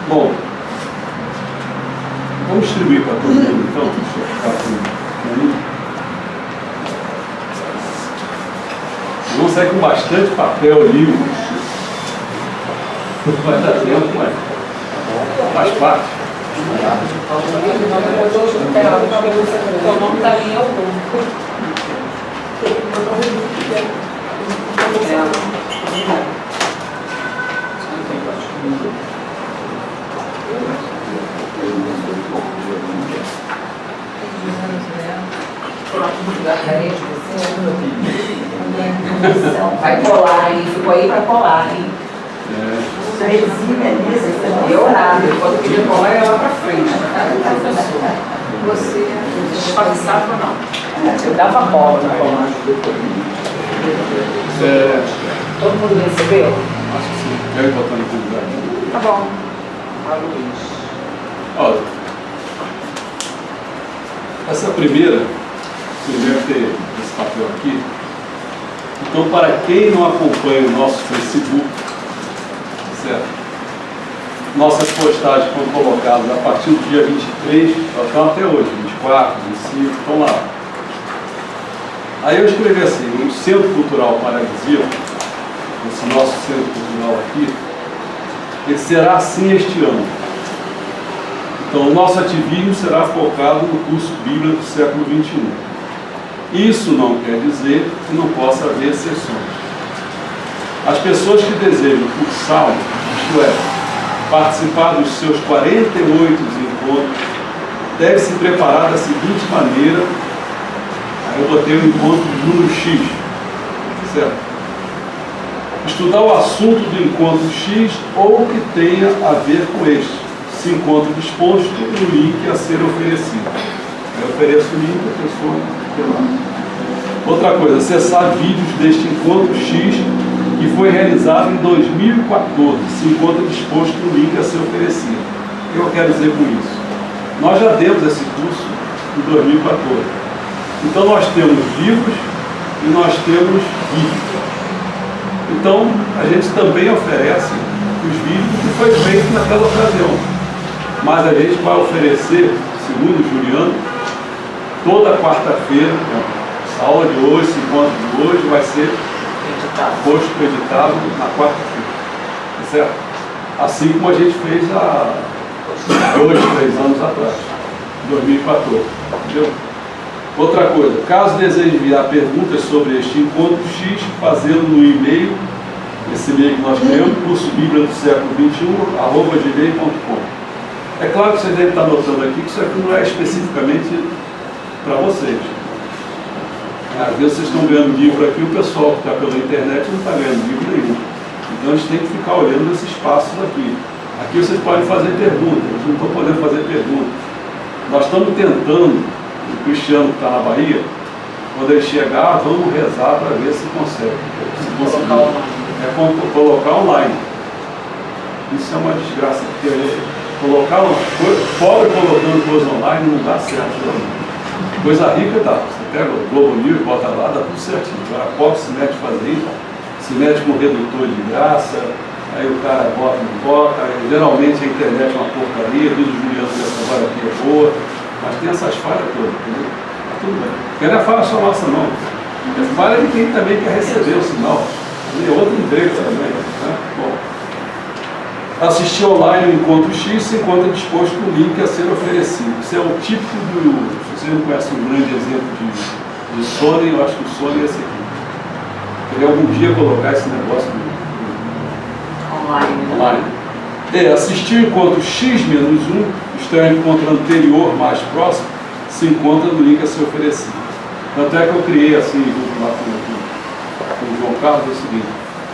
Bom, vamos distribuir para todo mundo, então. Deixa eu ficar aqui. Vamos sair com bastante papel, livros. Vai dar tempo, mas faz parte. O nome está em algum. Vai colar, hein? Ficou aí para colar, hein? Eu nada, quando queria colar ia lá para frente. Você disfarçava ou não? Eu dava bola na colar. Todo mundo recebeu? Acho que sim. Eu botar no convidado. Tá bom. A Luiz. Olha, essa primeira, você deve ter esse papel aqui. Então, para quem não acompanha o nosso Facebook, certo? Nossas postagens foram colocadas a partir do dia 23, elas estão até hoje, 24, 25, estão lá. Aí eu escrevi assim, o Centro Cultural Paradisíaco, esse nosso Centro Cultural aqui, ele será assim este ano. Então, o nosso ativismo será focado no curso Bíblia do século XXI. Isso não quer dizer que não possa haver exceções. As pessoas que desejam cursá-lo, isto é, participar dos seus 48 encontros, devem se preparar da seguinte maneira. Aí eu botei o encontro número X, certo? Estudar o assunto do encontro X ou que tenha a ver com este. Se encontra disposto no link a ser oferecido. Eu ofereço o link, a pessoa tem lá. Outra coisa, acessar vídeos deste encontro X que foi realizado em 2014. Se encontra disposto no link a ser oferecido. O que eu quero dizer com isso? Nós já demos esse curso em 2014. Então nós temos livros e nós temos vídeos. Então a gente também oferece os vídeos que foi feito naquela ocasião. Mas a gente vai oferecer, segundo o Juliano, toda quarta-feira, essa aula de hoje, esse encontro de hoje, vai ser posto editado na quarta-feira. Certo? Assim como a gente fez há 2, 3 anos atrás, 2014. Entendeu? Outra coisa, caso deseje enviar perguntas sobre este encontro X, fazê-lo no e-mail, esse e-mail que nós temos, curso Bíblia do século XXI, @gmail.com. É claro que vocês devem estar notando aqui que isso aqui não é especificamente para vocês. Às vezes vocês estão ganhando livro aqui, o pessoal que está pela internet não está ganhando livro nenhum. Então a gente tem que ficar olhando esses passos aqui. Aqui vocês podem fazer perguntas, eles não estão podendo fazer perguntas. Nós estamos tentando, o Cristiano que está na Bahia, quando ele chegar, vamos rezar para ver se consegue. Se conseguir, colocar online. Isso é uma desgraça, porque colocar uma coisa, pobre colocando coisa online não dá certo. Não. Coisa rica dá. Você pega o Globo News, bota lá, dá tudo certinho. Agora pobre se mete a fazer isso, se mete com redutor de graça, aí o cara bota, não bota, aí, geralmente a internet é uma porcaria, diz o Juliano que essa hora aqui é boa, mas tem essas falhas todas, entendeu? Tá tudo bem. Porque não é falha só nossa não. É falha de quem também quer receber o sinal. E outro emprego também. Né? Bom. Assistir online o encontro X se encontra disposto no link a ser oferecido. Isso é o típico do... Se você não conhece um grande exemplo de Sony, eu acho que o Sony é esse aqui. Queria algum dia colocar esse negócio online. Assistir o encontro X-1, está em encontro anterior, mais próximo, se encontra no link a ser oferecido. Tanto é que eu criei assim, junto lá com o João Carlos, é o seguinte,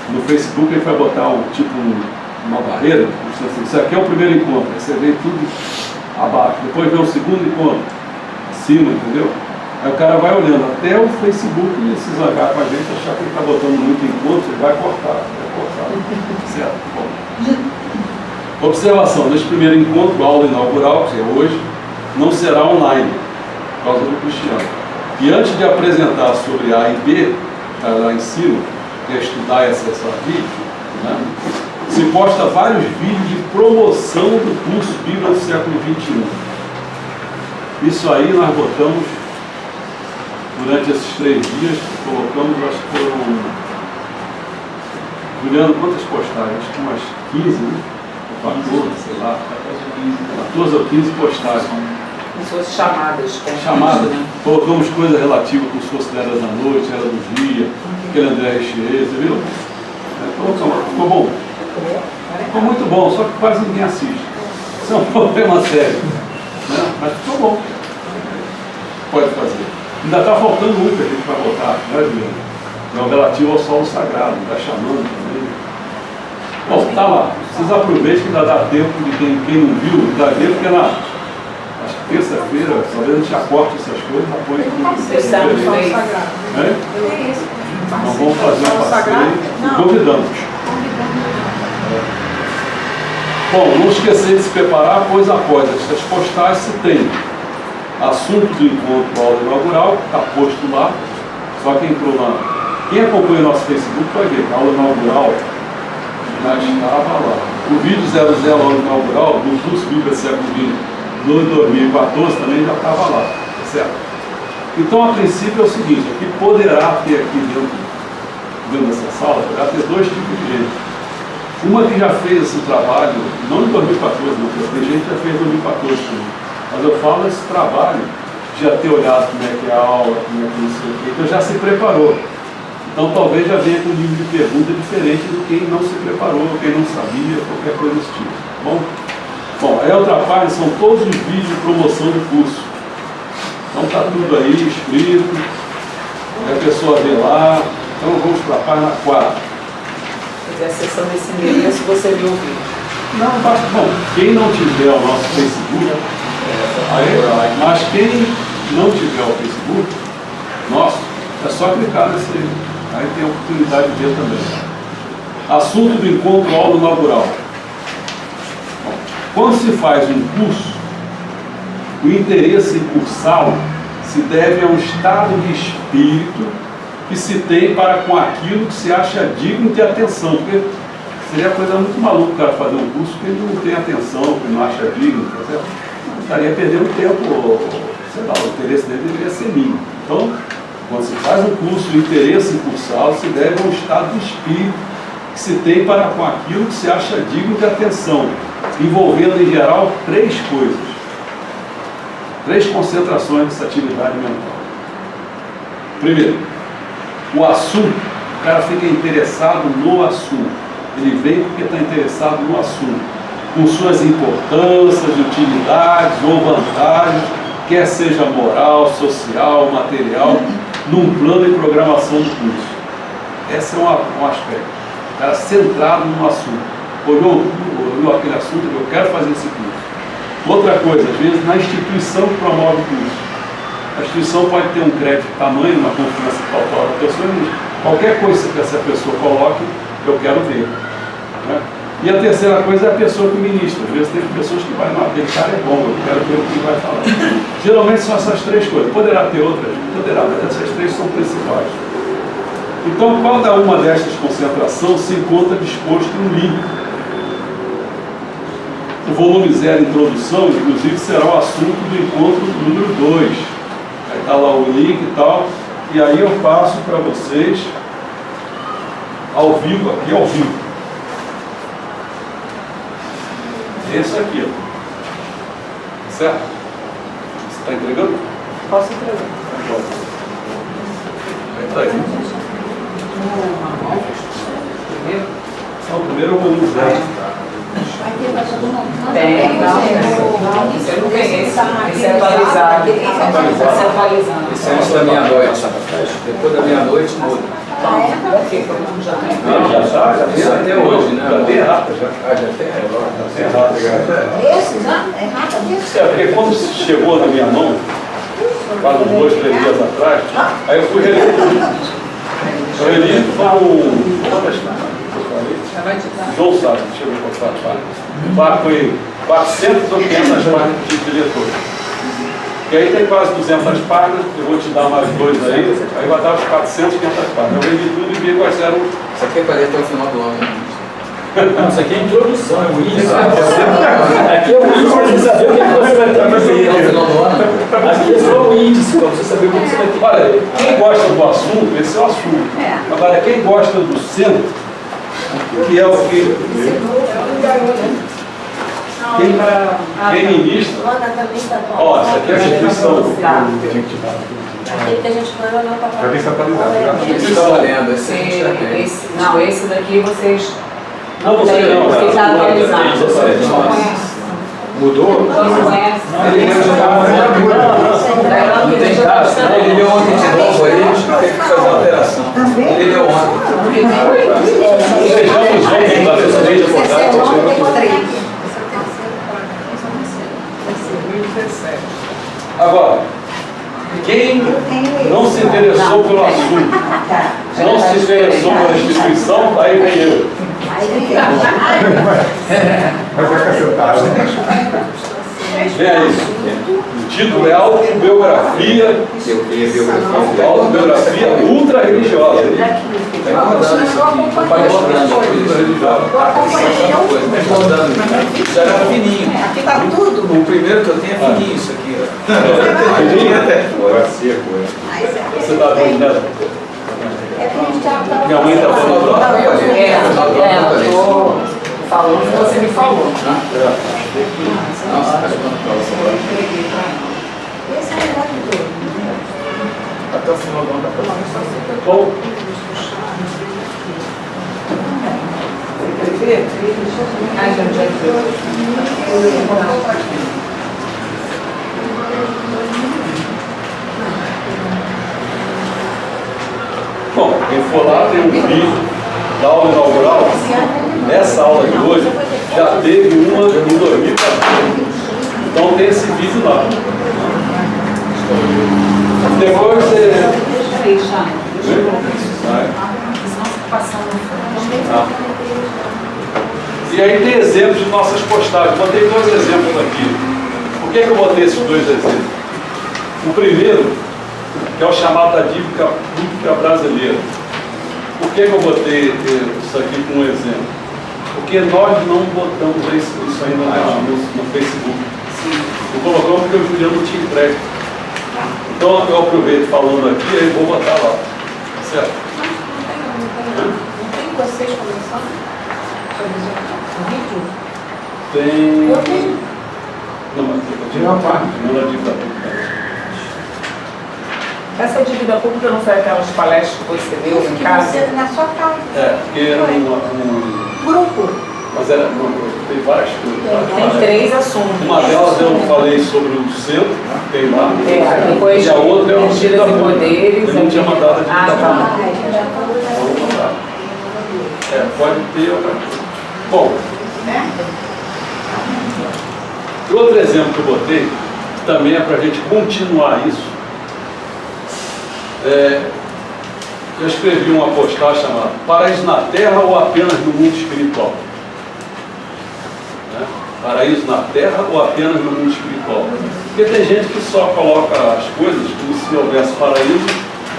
no Facebook ele vai botar uma barreira, assim, isso aqui é o primeiro encontro, aí você vê tudo abaixo, depois vem o segundo encontro, acima, entendeu? Aí o cara vai olhando até o Facebook e se zangar com a gente, achar que ele está botando muito encontro, ele vai cortar, certo? Bom. Observação, neste primeiro encontro, a aula inaugural, que é hoje, não será online, por causa do Cristiano. E antes de apresentar sobre A e B, lá em cima, que é estudar e acessar vídeo, né? se posta vários vídeos de promoção do curso Bíblia do século XXI. Isso aí nós botamos durante esses 3 dias, colocamos, acho que foram, Juliano, quantas postagens? Acho que umas 15, né? 14, sei lá, 14 ou 15 postagens. Como se fossem chamadas. Chamadas, né? Colocamos coisas relativas como se fosse Era da Noite, Era do Dia, aquele André Rechier, você viu? Colocamos, ficou bom. Ficou muito bom, só que quase ninguém assiste. Isso é um problema sério. Né? Mas ficou bom. Pode fazer. Ainda está faltando muito que a gente vai botar, né, Juliano? É o relativo ao solo sagrado, está chamando também. Bom, está lá. Vocês aproveitem que ainda dá tempo de quem não viu, dá tempo, porque acho que terça-feira, talvez a gente acorte essas coisas, apoie tudo. Nós vamos fazer uma parceria e convidamos. Bom, não esquecer de se preparar, pois após essas postagens se tem assunto do encontro aula inaugural, está posto lá, só quem entrou lá. Quem acompanha o nosso Facebook vai ver que a aula inaugural já estava lá. O vídeo 00 aula inaugural do curso Bíblia século XX no 2014 também já estava lá, tá certo? Então, a princípio é o seguinte, aqui poderá ter aqui dentro dessa sala, poderá ter 2 tipos de gente. Uma que já fez esse trabalho, não em 2014, não, porque tem gente que já fez em 2014 também. Mas eu falo esse trabalho, já ter olhado como é que é a aula, como é que não sei o quê, então já se preparou. Então talvez já venha com um nível de pergunta diferente do quem não se preparou, quem não sabia, qualquer coisa desse tipo. Bom, aí a outra página são todos os vídeos de promoção do curso. Então está tudo aí escrito, a pessoa vê lá. Então vamos para a página 4. Fazer a sessão desse endereço, você viu o vídeo. Não, bom, quem não tiver o nosso Facebook, mas quem não tiver o Facebook nosso, é só clicar nesse aí tem a oportunidade de ver também. Assunto do encontro aula inaugural. Bom, quando se faz um curso, o interesse em cursá-lo se deve a um estado de espírito que se tem para com aquilo que se acha digno de atenção, porque seria coisa muito maluca o cara fazer um curso que ele não tem atenção, que ele não acha digno, tá certo? Estaria perdendo tempo, sei lá, o interesse dele deveria ser mínimo. Então, quando se faz um curso, o interesse em cursá-lo se deve a um estado de espírito que se tem para com aquilo que se acha digno de atenção, envolvendo em geral 3 coisas, 3 concentrações dessa atividade mental. Primeiro, o assunto, o cara fica interessado no assunto. Ele vem porque está interessado no assunto, com suas importâncias, utilidades ou vantagens, quer seja moral, social, material, num plano de programação do curso. Esse é um aspecto. O cara centrado no assunto. Olhou aquele assunto e eu quero fazer esse curso. Outra coisa, às vezes, na instituição que promove o curso. A instituição pode ter um crédito de tamanho, uma confiança total da pessoa, e qualquer coisa que essa pessoa coloque, eu quero ver. Né? E a terceira coisa é a pessoa que ministra. Às vezes tem pessoas que vai, não, aquele cara é bom, eu quero ver o que ele vai falar. Geralmente são essas 3 coisas. Poderá ter outras? Poderá, mas essas 3 são principais. Então, cada uma destas concentrações se encontra disposto no link. O volume 0, introdução, inclusive, será o assunto do encontro número 2. Aí está lá o link e tal. E aí eu passo para vocês ao vivo, aqui ao vivo. Esse aqui, ó. Certo? Você está entregando? Posso entregar. Aí está aí. Primeiro? Não, primeiro eu vou usar. Tem, não. Eu não ganhei esse é atualizado. Esse é atualizado. Esse é antes da meia-noite. Depois da meia-noite muda. Ok, todo mundo já tem. Não, já tem até hoje, né? Já tem errata, já. Ah, já tem relógio. Já tem errata. Esse, né? É errado mesmo. É, porque quando chegou na minha mão, quase 2, 3 dias atrás, aí eu fui reler tudo. Eu reli foram... Já vai te dar. João sabe, deixa eu ver qual foi a página. Foi 400 ou 500 páginas de diretor. E aí tem quase 200 páginas, eu vou te dar mais 2 aí vai dar os 400, 500 páginas. Eu revi tudo e vi quais eram. Isso aqui é para ler até o final do ano, né? Não, isso aqui é introdução, é o índice. Aqui é o índice para você saber o que você vai ter que fazer. Aqui é só o índice para você saber o que você vai ter que fazer. Olha, quem gosta do assunto, esse é o assunto. Agora, quem gosta do centro, que é o que... Quem ministra... Ó, essa aqui é a instituição. Aquele que a gente falou não está Já vem atualizado. Vocês estão lendo, Esse daqui vocês Não, você não. vocês já atualizaram. Mudou? Não conhece? Ele já estava não tem caso. Ele leu ontem de novo aí, teve que fazer uma alteração. Ele leu ontem. Sejamos homens da legislação abordagem. Agora, quem não se interessou pelo assunto, não se interessou pela instituição, aí vem eu. Mas vai ficar sentado. Vem aí. O título é Autobiografia, Autobiografia Ultra-Religiosa. Vai rodando. Já era fininho. Aqui está tudo. O primeiro que eu tenho é fininho, isso aqui. Agora seco, Você está vendo, né? Minha mãe está falando lá. Falando que você me falou. Nossa, Esse é o melhor de tudo. até o final do ano da próxima. Bom, Ai, gente, bom, quem for lá tem um vídeo da aula inaugural. Nessa aula de hoje já teve uma em 2014. Então tem esse vídeo lá. Depois você. E aí tem exemplos de nossas postagens. Botei 2 exemplos aqui. Por que eu botei esses 2 exemplos? O primeiro, que é o chamado da dívida pública brasileira. Por que eu botei isso aqui como um exemplo? Porque nós não botamos isso ainda no Facebook. Não colocamos porque o Juliano não tinha entregue. Então eu aproveito falando aqui e vou botar lá. Certo? Não tem vocês conversando sobre o vídeo? Tem. Eu tenho. Não, mas eu tinha uma parte, não na dívida pública. essa dívida pública não foi aquelas palestras que você deu em Que casa? você, na sua casa. É, porque era Grupo. mas era, tem várias coisas. Tem 3 assuntos. Uma delas eu falei sobre o centro, tem lá. Depois E a outra é o mentiras e poderes. Eu não tinha mandado a dívida Ah, tá. Vamos mandar. É, pode ter outra coisa. Bom, e outro exemplo que eu botei, que também é para a gente continuar isso, eu escrevi uma postagem chamada Paraíso na Terra ou apenas no mundo espiritual? Né? Paraíso na Terra ou apenas no mundo espiritual? Porque tem gente que só coloca as coisas como se houvesse paraíso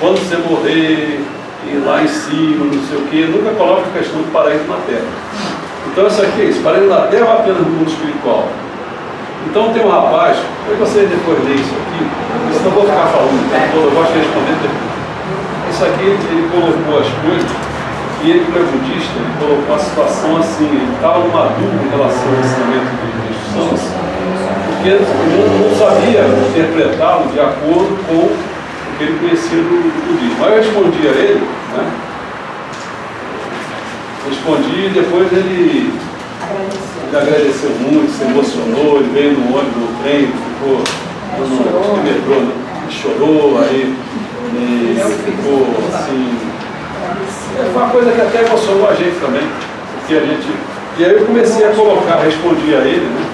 quando você morrer e lá em cima, não sei o quê, nunca coloca a questão do paraíso na Terra. Então isso aqui é isso, paraíso na Terra ou apenas no mundo espiritual? Então tem um rapaz, eu vocês depois ler isso aqui, senão eu vou ficar falando o tempo todo, eu gosto de responder depois. Isso aqui ele colocou as coisas, e ele, como é budista, ele colocou a situação assim, ele estava numa dúvida em relação ao ensinamento de instrução, porque ele não sabia interpretá-lo de acordo com o que ele conhecia do budismo. Aí eu respondi a ele, né? Respondi e depois ele agradeceu muito, se emocionou, ele veio no ônibus, no trem, ficou no metrô, né? Chorou, aí ficou assim. Foi uma coisa que até emocionou a gente também, porque a gente. E aí eu comecei a colocar, respondi a ele, né?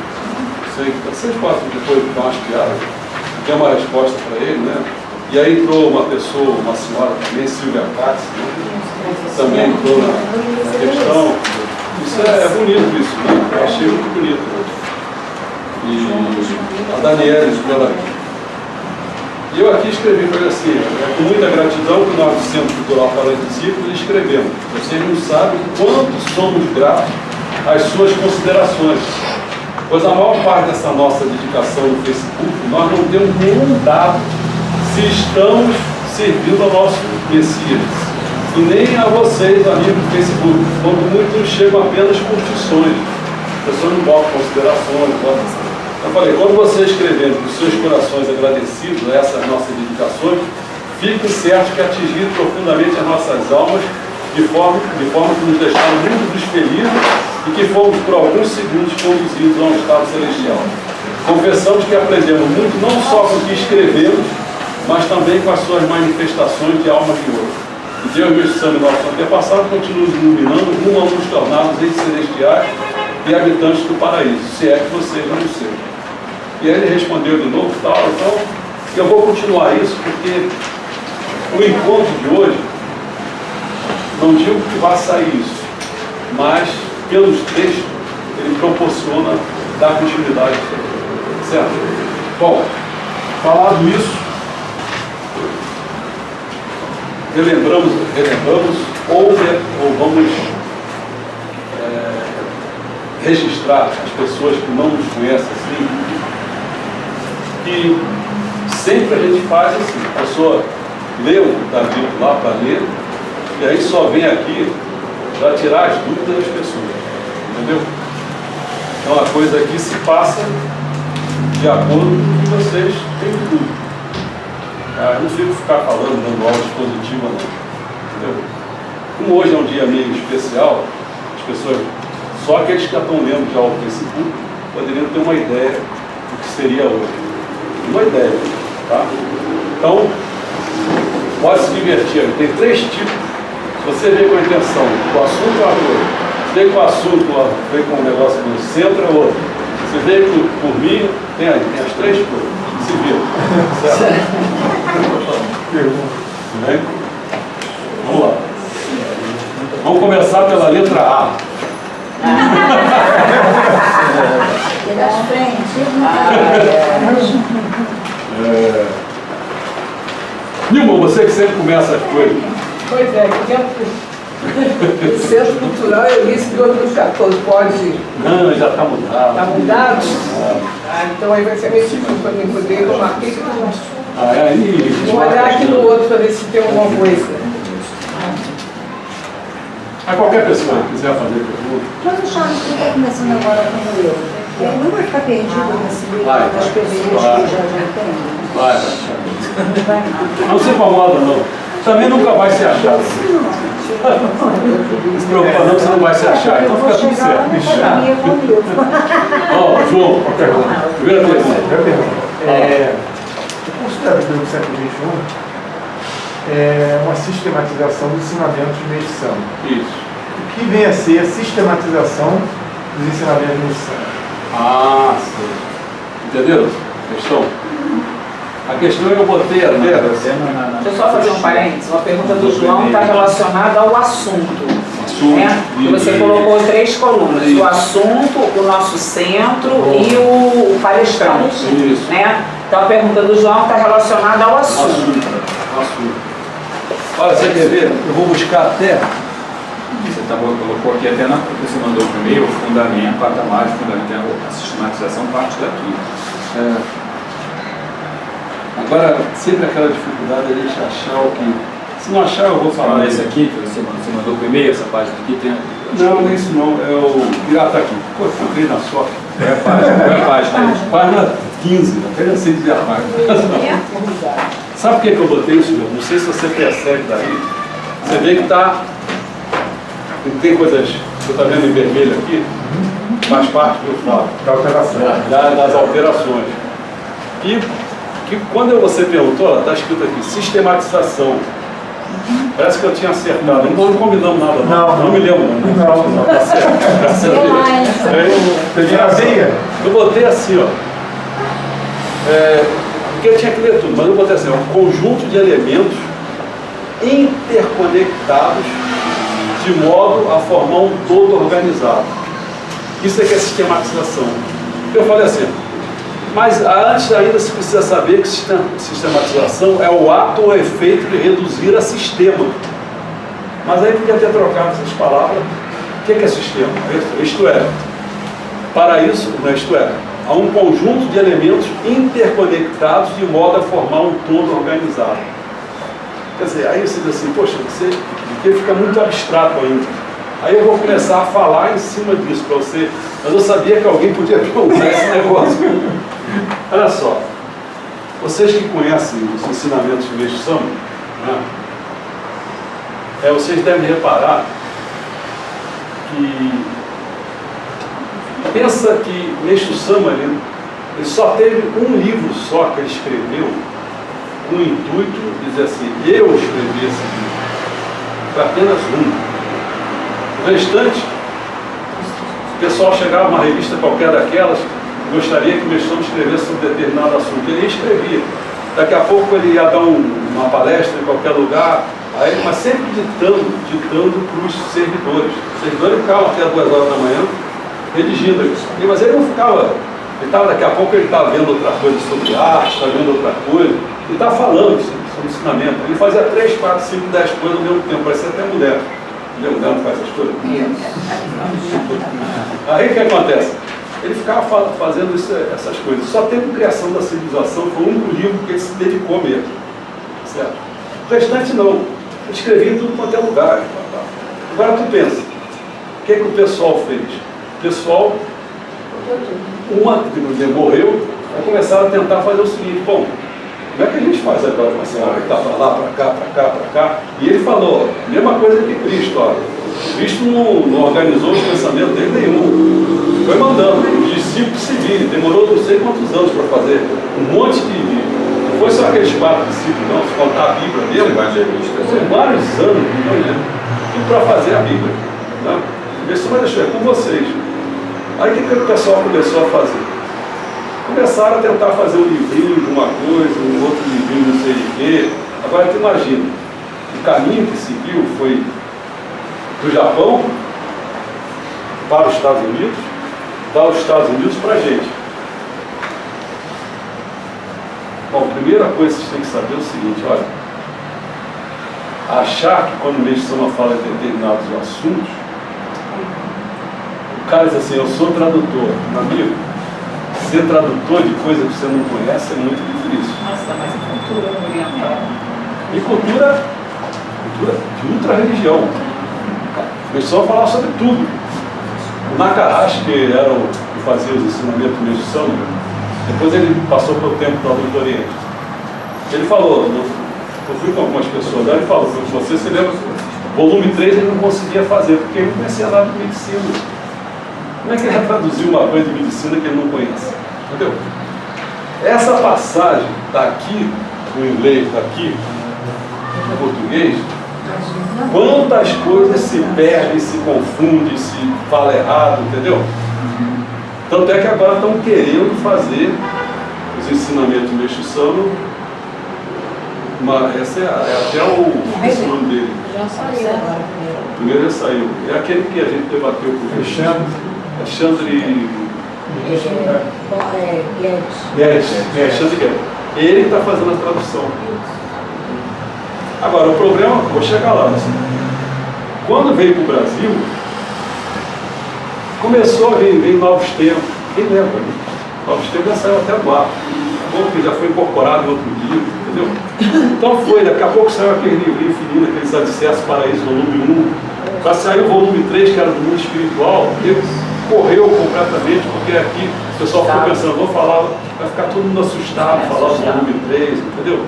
Vocês podem depois dar umas piadas, tem uma resposta para ele, né? E aí entrou uma pessoa, uma senhora também, Silvia Katz, né? Também entrou na questão. Isso é bonito isso, né? Eu achei muito bonito. Né? E a Daniela escreveu aqui. E eu aqui escrevi para ele assim, com muita gratidão que nós do Centro Cultural Pará Discípulos escrevemos. Vocês não sabem quanto somos gratos as suas considerações. Pois a maior parte dessa nossa dedicação no Facebook, nós não temos nenhum dado se estamos servindo ao nosso Messias. E nem a vocês, amigos do Facebook, quando muitos chegam apenas curtições. As pessoas não botam considerações. Eu falei, quando você escrevendo com seus corações agradecidos a essas nossas dedicações, fiquem certos que atingiram profundamente as nossas almas de forma que nos deixaram muito felizes e que fomos por alguns segundos conduzidos a um estado celestial. Confessamos que aprendemos muito não só com o que escrevemos, mas também com as suas manifestações de alma de ouro. E Deus, meu Santo e nosso antepassado, continua nos iluminando rumo a nos tornarmos entes celestiais e habitantes do paraíso, se é que vocês não o sejam. E aí ele respondeu de novo, tal, então eu vou continuar isso, porque o encontro de hoje, não digo que vai sair isso, mas pelos textos ele proporciona dar continuidade, certo? Bom, falado isso, relembramos ou vamos registrar as pessoas que não nos conhecem assim, que sempre a gente faz assim, a pessoa lê o que está dito lá para ler, e aí só vem aqui para tirar as dúvidas das pessoas, entendeu? Então a coisa aqui se passa de acordo com o que vocês têm dúvida. Eu não fico ficar falando, dando aula expositiva não, entendeu? Como hoje é um dia meio especial, as pessoas, só aqueles que já estão lendo já o Facebook, poderiam ter uma ideia do que seria hoje. Uma ideia, tá? Então, pode se divertir. Tem 3 tipos. Se você vem com a intenção, o assunto é uma coisa. Se vem com o assunto, vem com um negócio no centro, é outro. Se vem por mim, tem as 3 coisas. Se vira. Certo? Bem? Vamos lá. Vamos começar pela letra A. Nilma, você que sempre começa as coisas. Pois é, que tempo. O Centro Cultural eu disse 2014, pode. Não, já está mudado. Está mudado? Então aí vai ser meio difícil para mim poder tomar aqui. Vou olhar aqui no outro para ver se tem alguma coisa. A qualquer pessoa que quiser fazer pergunta. Mas o Charles está começando agora como eu. Ele não vai ficar perdido nesse livro das PVs que já tem. Vai. Não vai nada. Não se incomoda, não. Também nunca vai se achar. Não se preocupa não, você não vai se achar. Então fica tudo certo. Ó, João, primeira pergunta. O curso da Bíblia do século XXI é uma sistematização dos ensinamentos de medição. Isso. O que vem a ser a sistematização dos ensinamentos de medição? Ah, sim. Entenderam a questão? A questão eu botei até. Deixa eu só fazer um parênteses. Uma pergunta do João está relacionada ao assunto. Né? Que você colocou 3 colunas. O assunto, o nosso centro e o palestrante. Isso. Né? Então a pergunta do João está relacionada ao assunto. Olha, você quer ver? Eu vou buscar até. Você colocou aqui até na que você mandou para o e-mail, o fundamento, patamar de fundamento, a sistematização parte daqui. Agora, sempre aquela dificuldade de a gente achar o que. Se não achar, eu vou falar. Esse aqui, que você mandou para o e-mail, essa página aqui tem. Não, não é isso não. É o. Ah, tá aqui. Pô, eu entrei na sorte. É a página. Página 15, até já sei dizer a página. Sabe por que eu botei isso, meu? Não sei se você percebe daí. Você vê que tá. Tem coisas que você está vendo em vermelho aqui, faz parte do fato. Da alteração. Das alterações. E que quando você perguntou, está escrito aqui, sistematização. Parece que eu tinha acertado. Não combinamos nada, não me lembro. Não, tá certo. Tá certo. Eu botei assim, ó. Porque eu tinha que ler tudo, mas eu botei assim, ó, um conjunto de elementos interconectados de modo a formar um todo organizado. Isso é que é sistematização. Eu falei assim, mas antes ainda se precisa saber que sistematização é o ato ou efeito de reduzir a sistema. Mas aí podia ter trocado essas palavras, que é sistema? Isto é, para isso, isto é, há um conjunto de elementos interconectados de modo a formar um todo organizado. Quer dizer, aí você diz assim, poxa, você fica muito abstrato ainda. Aí eu vou começar a falar em cima disso para você, mas eu sabia que alguém podia perguntar esse negócio. Olha só, vocês que conhecem os ensinamentos de Meixo Sama, né, vocês devem reparar que pensa que Meixo Sama ele só teve um livro só que ele escreveu com o intuito de dizer assim, eu escrevi esse livro. Foi apenas um. O restante, o pessoal chegava numa revista qualquer daquelas, gostaria que o Meixo Sama escrevesse sobre determinado assunto. Ele escrevia. Daqui a pouco ele ia dar uma palestra em qualquer lugar, aí, mas sempre ditando para os servidores. Os servidores ficavam até 2 horas da manhã redigindo isso. Mas ele não ficava, daqui a pouco ele estava vendo outra coisa sobre arte, estava vendo outra coisa, ele estava falando sobre ensinamento. Ele fazia 3, 4, 5, 10 coisas ao mesmo tempo, parecia até mulher. Mulher não faz essas coisas? Aí o que acontece? Ele ficava fazendo essas coisas. Só teve Criação da Civilização, foi o único livro que ele se dedicou mesmo. Certo? O restante não. Ele escrevia em tudo quanto é lugar. Agora tu pensa, o que o pessoal fez? O pessoal, uma que morreu, vai começar a tentar fazer o seguinte, bom, como é que a gente faz agora com a senhora que está para lá, para cá, para cá, para cá? E ele falou, mesma coisa que Cristo, ó. Cristo não organizou os pensamentos dele nenhum. Foi mandando os discípulos se virem. Demorou não sei quantos anos para fazer um monte de livro. Não foi só aqueles 4 discípulos, não, se contar a Bíblia mesmo. Foi vários anos, tudo para fazer a Bíblia. Né? Isso vai deixar com vocês. Aí o que o pessoal começou a fazer? Começaram a tentar fazer um livrinho de uma coisa, um outro livrinho não sei de quê. Agora tu imagina, o caminho que seguiu foi do Japão para os Estados Unidos, dos Estados Unidos para a gente. Bom, a primeira coisa que vocês têm que saber é o seguinte, olha, achar que quando o Meixo Sama fala de determinados assuntos, o cara diz assim, eu sou tradutor, meu amigo, ser tradutor de coisa que você não conhece é muito difícil. Nossa, mas cultura oriental. E cultura de ultra-religião. O Meixo Sama falava sobre tudo. O Nakarashi, que era o que fazia os ensinamentos do Meixo Sama, depois ele passou pelo tempo da Luz do Oriente. Ele falou, eu fui com algumas pessoas lá, ele falou, você se lembra, volume 3 ele não conseguia fazer, porque ele não conhecia nada de medicina. Como é que ele vai traduzir uma coisa de medicina que ele não conhece? Entendeu? Essa passagem daqui, no inglês, daqui, no português, quantas coisas se perdem, se confundem, se fala errado, entendeu? Tanto é que agora estão querendo fazer os ensinamentos do Meixo Sama, esse é até o nome dele. Já saiu agora Primeiro já saiu. É aquele que a gente debateu com o Alexandre Guedes. Ele está fazendo a tradução. Agora, o problema, vou chegar lá. Assim, quando veio para o Brasil, começou a vir novos termos. Quem lembra? Novos termos já saiu até do ar. Bom, que já foi incorporado em outro livro, entendeu? Então foi, daqui a pouco saiu aquele livrinho fininho, aqueles Alicerces Paraíso, volume 1. Para sair o volume 3, que era do mundo espiritual, ele correu completamente, porque aqui o pessoal ficou pensando, vou falar, vai ficar todo mundo assustado, falar do volume 3, entendeu?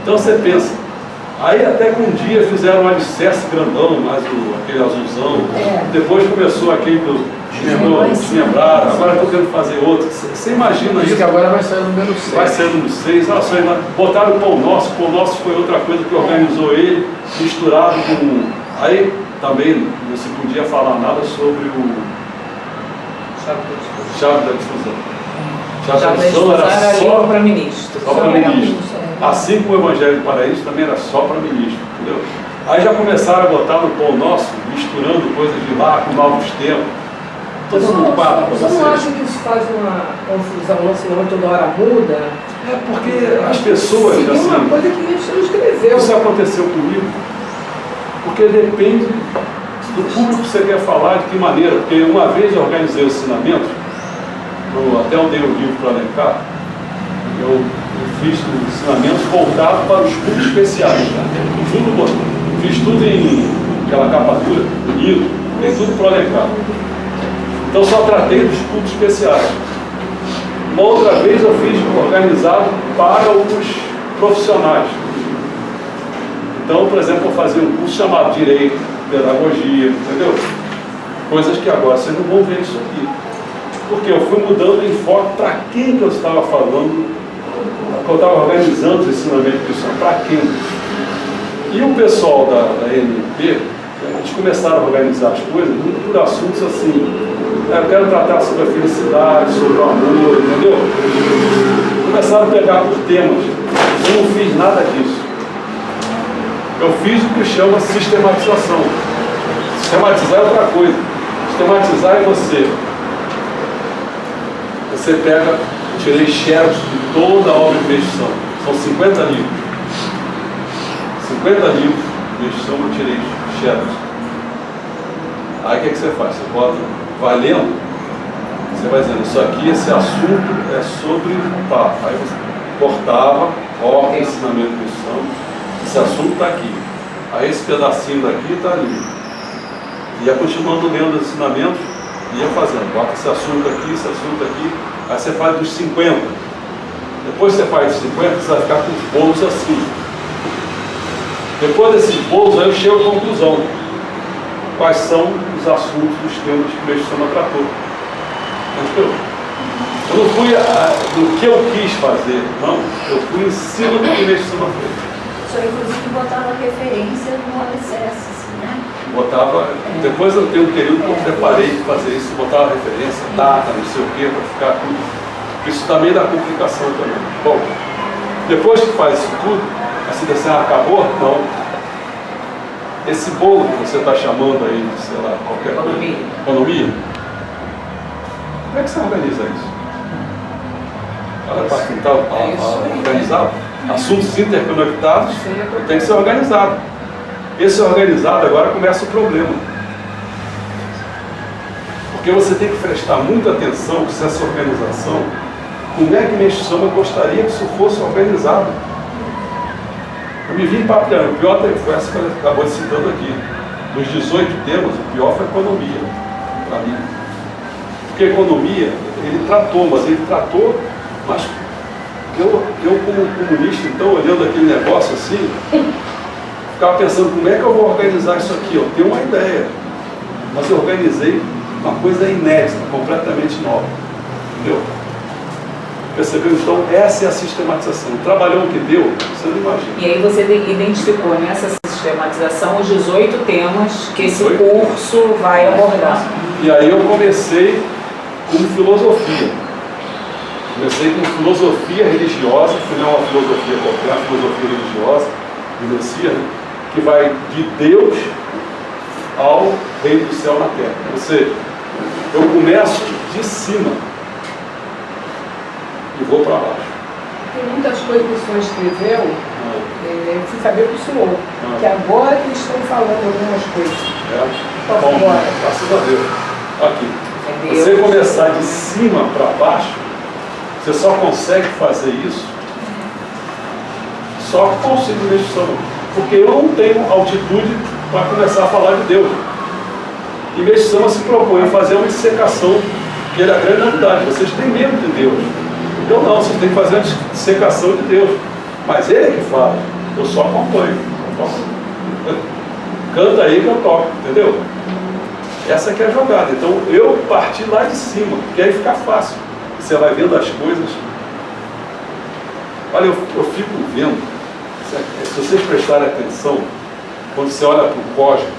Então você pensa, aí até que um dia fizeram um alicerce grandão, mais aquele azulzão, depois começou aquele do desmembraram, agora estão querendo fazer outro. Você imagina isso? Que agora vai sair o número 6. Vai ser o número 6, botaram o Pão Nosso foi outra coisa que organizou ele, misturado com. Aí também não se podia falar nada sobre o chave da difusão. Chave da difusão era só para ministro. Só para ministro. Assim como o Evangelho do Paraíso também era só para ministro, entendeu? Aí já começaram a botar no Pão Nosso, misturando coisas de lá com novos tempos. Todo mundo para você não acha que isso faz uma confusão, não? Se não toda hora muda? É porque as pessoas, assim, uma coisa que você não escreveu. Isso aconteceu comigo, porque depende do público você quer falar de que maneira? Porque uma vez eu organizei o ensinamento, até eu dei o livro para Alencar, eu fiz um ensinamento voltado para os cultos especiais. Fiz tudo em aquela capa dura, bonito, tem tudo para Alencar. Então só tratei dos cultos especiais. Uma outra vez eu fiz organizado para os profissionais. Então, por exemplo, eu fazia um curso chamado Direito, Pedagogia, entendeu? Coisas que agora vocês não vão ver isso aqui. Porque eu fui mudando o enfoque para quem que eu estava falando, eu estava organizando os ensinamentos cristãos, para quem. E o pessoal da NP, eles começaram a organizar as coisas por assuntos assim, eu quero tratar sobre a felicidade, sobre o amor, entendeu? Começaram a pegar por temas. Eu não fiz nada disso. Eu fiz o que chama sistematização. Sistematizar é outra coisa. Sistematizar é você. Você pega, tirei xerox de toda a obra de medição. São 50 livros. 50 livros de medição eu tirei xerox. Aí o que você faz? Você bota, vai lendo, você vai dizendo, isso aqui, esse assunto é sobre pá. Aí você cortava, corta, ensinamento de medição. Esse assunto está aqui. Aí esse pedacinho daqui está ali. Ia continuando lendo os ensinamentos, ia fazendo. Bota esse assunto aqui, esse assunto aqui. Aí você faz dos 50. Depois você faz dos 50, você vai ficar com os bolos assim. Depois desses bolos, aí eu chego à conclusão. Quais são os assuntos dos temas que o Mestre Sama tratou. Entendeu? Eu não fui do que eu quis fazer, não. Eu fui em cima do que o Mestre Sama fez. O senhor, inclusive, botava referência no alicerce, assim, né? Botava, depois eu tenho um período que eu preparei de fazer isso, botava referência, data, não sei o que, para ficar tudo. Isso também dá complicação também. Bom, depois que faz isso tudo, assim, assim, acabou? Não. Esse bolo que você está chamando aí de, sei lá, qualquer coisa, economia, como é que você organiza isso? Olha, para tentar organizar assuntos interconectados, tem que ser organizado. Esse organizado agora começa o problema. Porque você tem que prestar muita atenção se essa organização, como é que Mestre Sama gostaria que isso fosse organizado. Eu me vi papeando, o pior foi essa que ele acabou citando aqui. Dos 18 temas, o pior foi a economia, para mim. Porque a economia, ele tratou, mas eu como comunista, então, olhando aquele negócio assim, ficava pensando, como é que eu vou organizar isso aqui? Eu tenho uma ideia, mas eu organizei uma coisa inédita, completamente nova. Entendeu? Percebeu? Então, essa é a sistematização. O trabalhão que deu, você não imagina. E aí você identificou nessa sistematização os 18 temas que esse curso vai abordar. E aí eu comecei com filosofia. Comecei com filosofia religiosa, que não é uma filosofia qualquer, uma filosofia religiosa, de Messias, né? Que vai de Deus ao reino do céu na terra. Ou seja, eu começo de cima e vou para baixo. Tem muitas coisas que o senhor escreveu, eu fui saber do senhor, que agora que eles estão falando algumas coisas. Bom, graças a Deus. Aqui. Você começar de cima para baixo, você só consegue fazer isso só com o auxílio do Mestre Sama. Porque eu não tenho altitude para começar a falar de Deus. E Mestre Sama se propõe a fazer uma dissecação, que é a grande novidade. Vocês têm medo de Deus. Eu não, vocês têm que fazer uma dissecação de Deus. Mas ele é que fala, eu só acompanho. Canta aí que eu toco, entendeu? Essa que é a jogada. Então eu parti lá de cima, porque aí fica fácil. Você vai vendo as coisas. Olha, eu fico vendo, se vocês prestarem atenção, quando você olha para o código,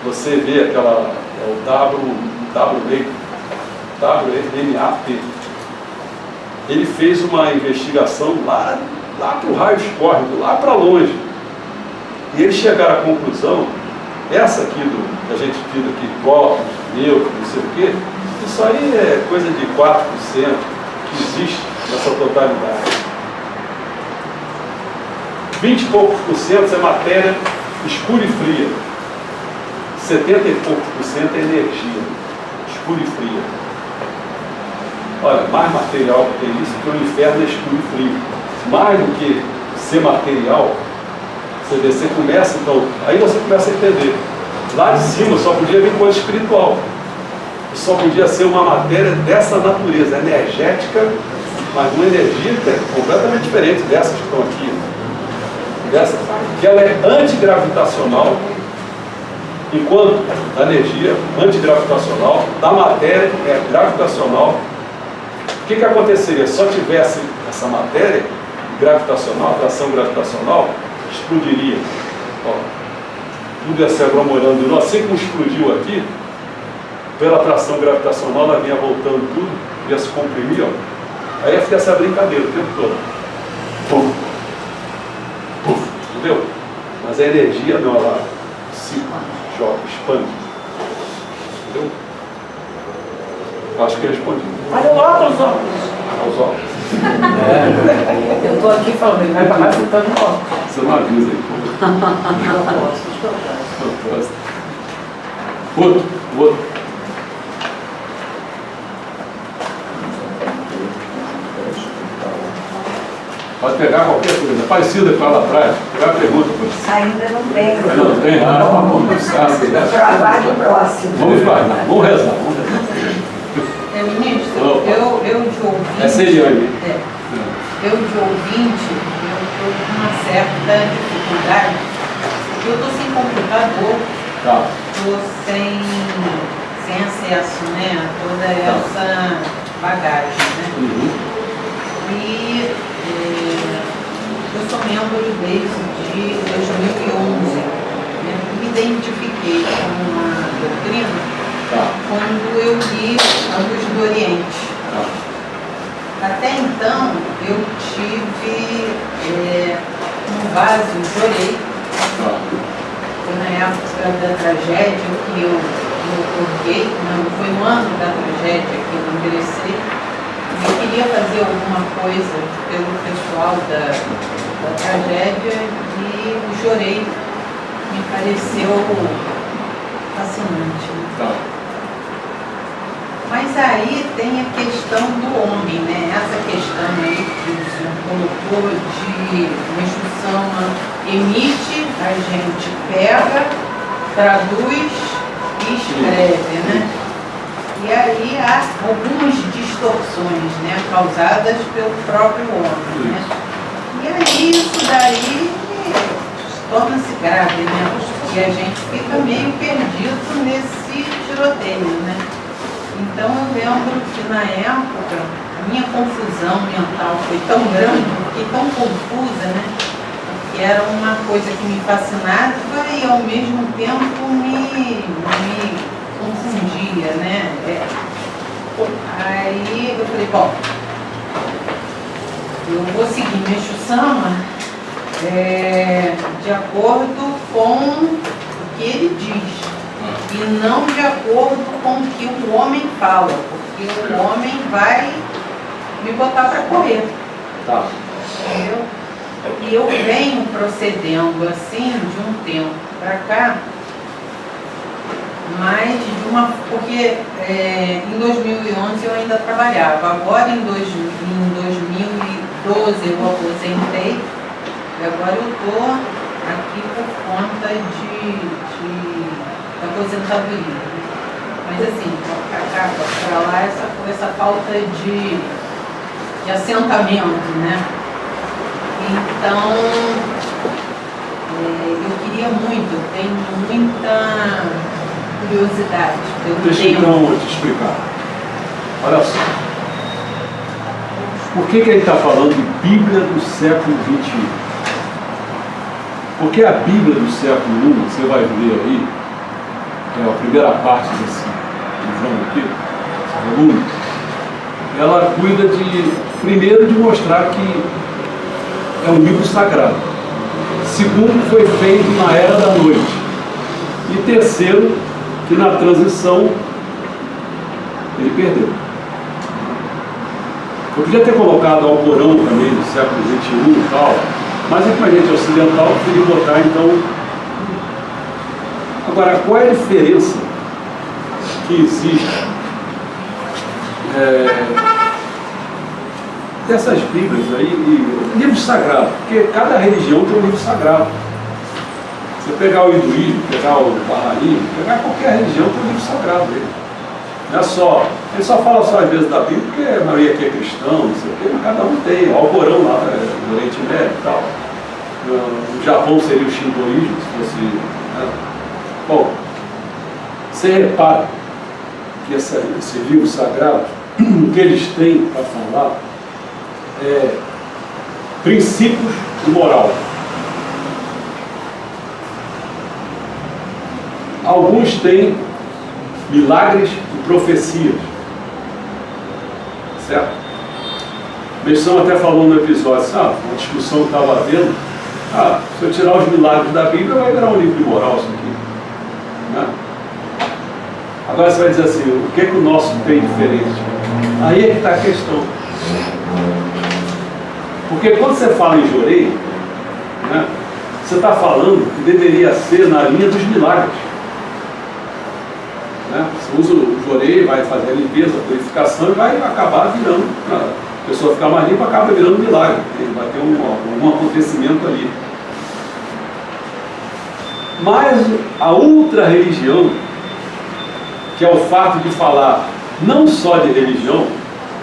você vê aquela, WMAP. Ele fez uma investigação lá para o raio cósmico, lá para longe. E eles chegaram à conclusão, essa aqui que a gente tira aqui, prótons, nêutrons, não sei o quê, isso aí é coisa de 4% que existe nessa totalidade. 20 e poucos por cento é matéria escura e fria. 70 e poucos por cento é energia escura e fria. Olha, mais material que tem isso, porque o inferno é escuro e frio. Mais do que ser material, você começa, então, aí você começa a entender. Lá de cima só podia vir coisa espiritual. Só podia ser uma matéria dessa natureza, energética, mas uma energia completamente diferente dessas que estão aqui. Dessa, que ela é antigravitacional, enquanto a energia antigravitacional, da matéria é gravitacional. O que aconteceria? Se só tivesse essa matéria gravitacional, atração gravitacional, explodiria. Ó, tudo ia se aglomerando. Assim como explodiu aqui, pela atração gravitacional, ela vinha voltando tudo, ia se comprimir, ó. Aí ia ficar essa brincadeira o tempo todo. Pum, pum, entendeu? Mas a energia não, ela se joga, expande. Entendeu? Acho que respondi. Olha o óculos, óculos. Os óculos. Eu estou aqui falando, ele vai acabar citando o óculos. Você não avisa aí. Outro. Pode pegar qualquer coisa, parecida com ela lá atrás. Pegar a pergunta, por Ainda não tem. não tem? Trabalho próximo. Vamos lá, vamos rezar. Ministro, Opa. eu de ouvinte. É Seriane. Eu de ouvinte, eu estou com uma certa dificuldade. Eu estou sem computador, Tá. estou sem acesso, né, a toda essa bagagem, né? Uhum. E eu sou membro desde 2011, né? Me identifiquei com a doutrina Tá. quando eu li A Luz do Oriente. Tá. Até então, eu tive um vaso, chorei. Tá. Foi na época da tragédia que eu me ocorrei, não, foi no ano da tragédia que eu ingressei. Eu queria fazer alguma coisa pelo pessoal da tragédia e chorei. Me pareceu fascinante. Tá. Mas aí tem a questão do homem, né? Essa questão aí que o senhor colocou de instrução emite, a gente pega, traduz e escreve, né? E aí há algumas distorções, né? Causadas pelo próprio homem, né? E aí isso daí torna-se grave, né? E a gente fica meio perdido nesse tiroteio, né? Então eu lembro que na época a minha confusão mental foi tão grande, fiquei tão confusa, né? Que era uma coisa que me fascinava e ao mesmo tempo me confundia, né? Aí eu falei, bom, eu vou seguir Meixo Sama de acordo com o que ele diz. E não de acordo com o que o homem fala, porque o homem vai me botar para correr. Tá. Entendeu? E eu venho procedendo assim de um tempo para cá, mas de uma. Porque em 2011 eu ainda trabalhava, agora em 2012 eu aposentei, e agora eu estou aqui por conta da aposentadoria. Mas assim, para lá essa falta de assentamento, né? Então, eu queria muito, eu tenho muita curiosidade pelo Deixa tema. então eu te explicar. Olha só. Por que ele está falando de Bíblia do século XXI? Porque a Bíblia do século I, você vai ver aí, que é a primeira parte desse livro aqui, esse volume, ela cuida primeiro de mostrar que é um livro sagrado. Segundo, foi feito na era da noite. E terceiro, que na transição ele perdeu. Eu podia ter colocado Alcorão também do século XXI e tal, Mas é com a gente ocidental, eu queria botar então. Agora, qual é a diferença que existe dessas Bíblias aí, e livros sagrados? Porque cada religião tem um livro sagrado. Você pegar o hinduísmo, pegar o bahaísmo, pegar qualquer religião tem um livro sagrado dele. Não é só, ele só fala só às vezes da Bíblia, porque a maioria aqui é cristão, não sei o quê, mas cada um tem. O Alcorão lá, no Oriente Médio e tal. No Japão seria o Shintoísmo, se fosse. Né? Bom, você repara que esse livro sagrado, o que eles têm para falar é princípios de moral. Alguns têm milagres e profecias, certo? O Messão até falou no episódio, sabe, uma discussão que estava havendo, se eu tirar os milagres da Bíblia, vai virar um livro de moral isso aqui, né? Agora você vai dizer assim, o que o nosso tem diferente? Aí é que está a questão. Porque quando você fala em Jorei, né, você está falando que deveria ser na linha dos milagres. Né? Você usa o Jorei, vai fazer a limpeza, a purificação e vai acabar virando. A pessoa ficar mais limpa, acaba virando um milagre. Vai ter algum acontecimento ali. Mas a outra religião, que é o fato de falar não só de religião,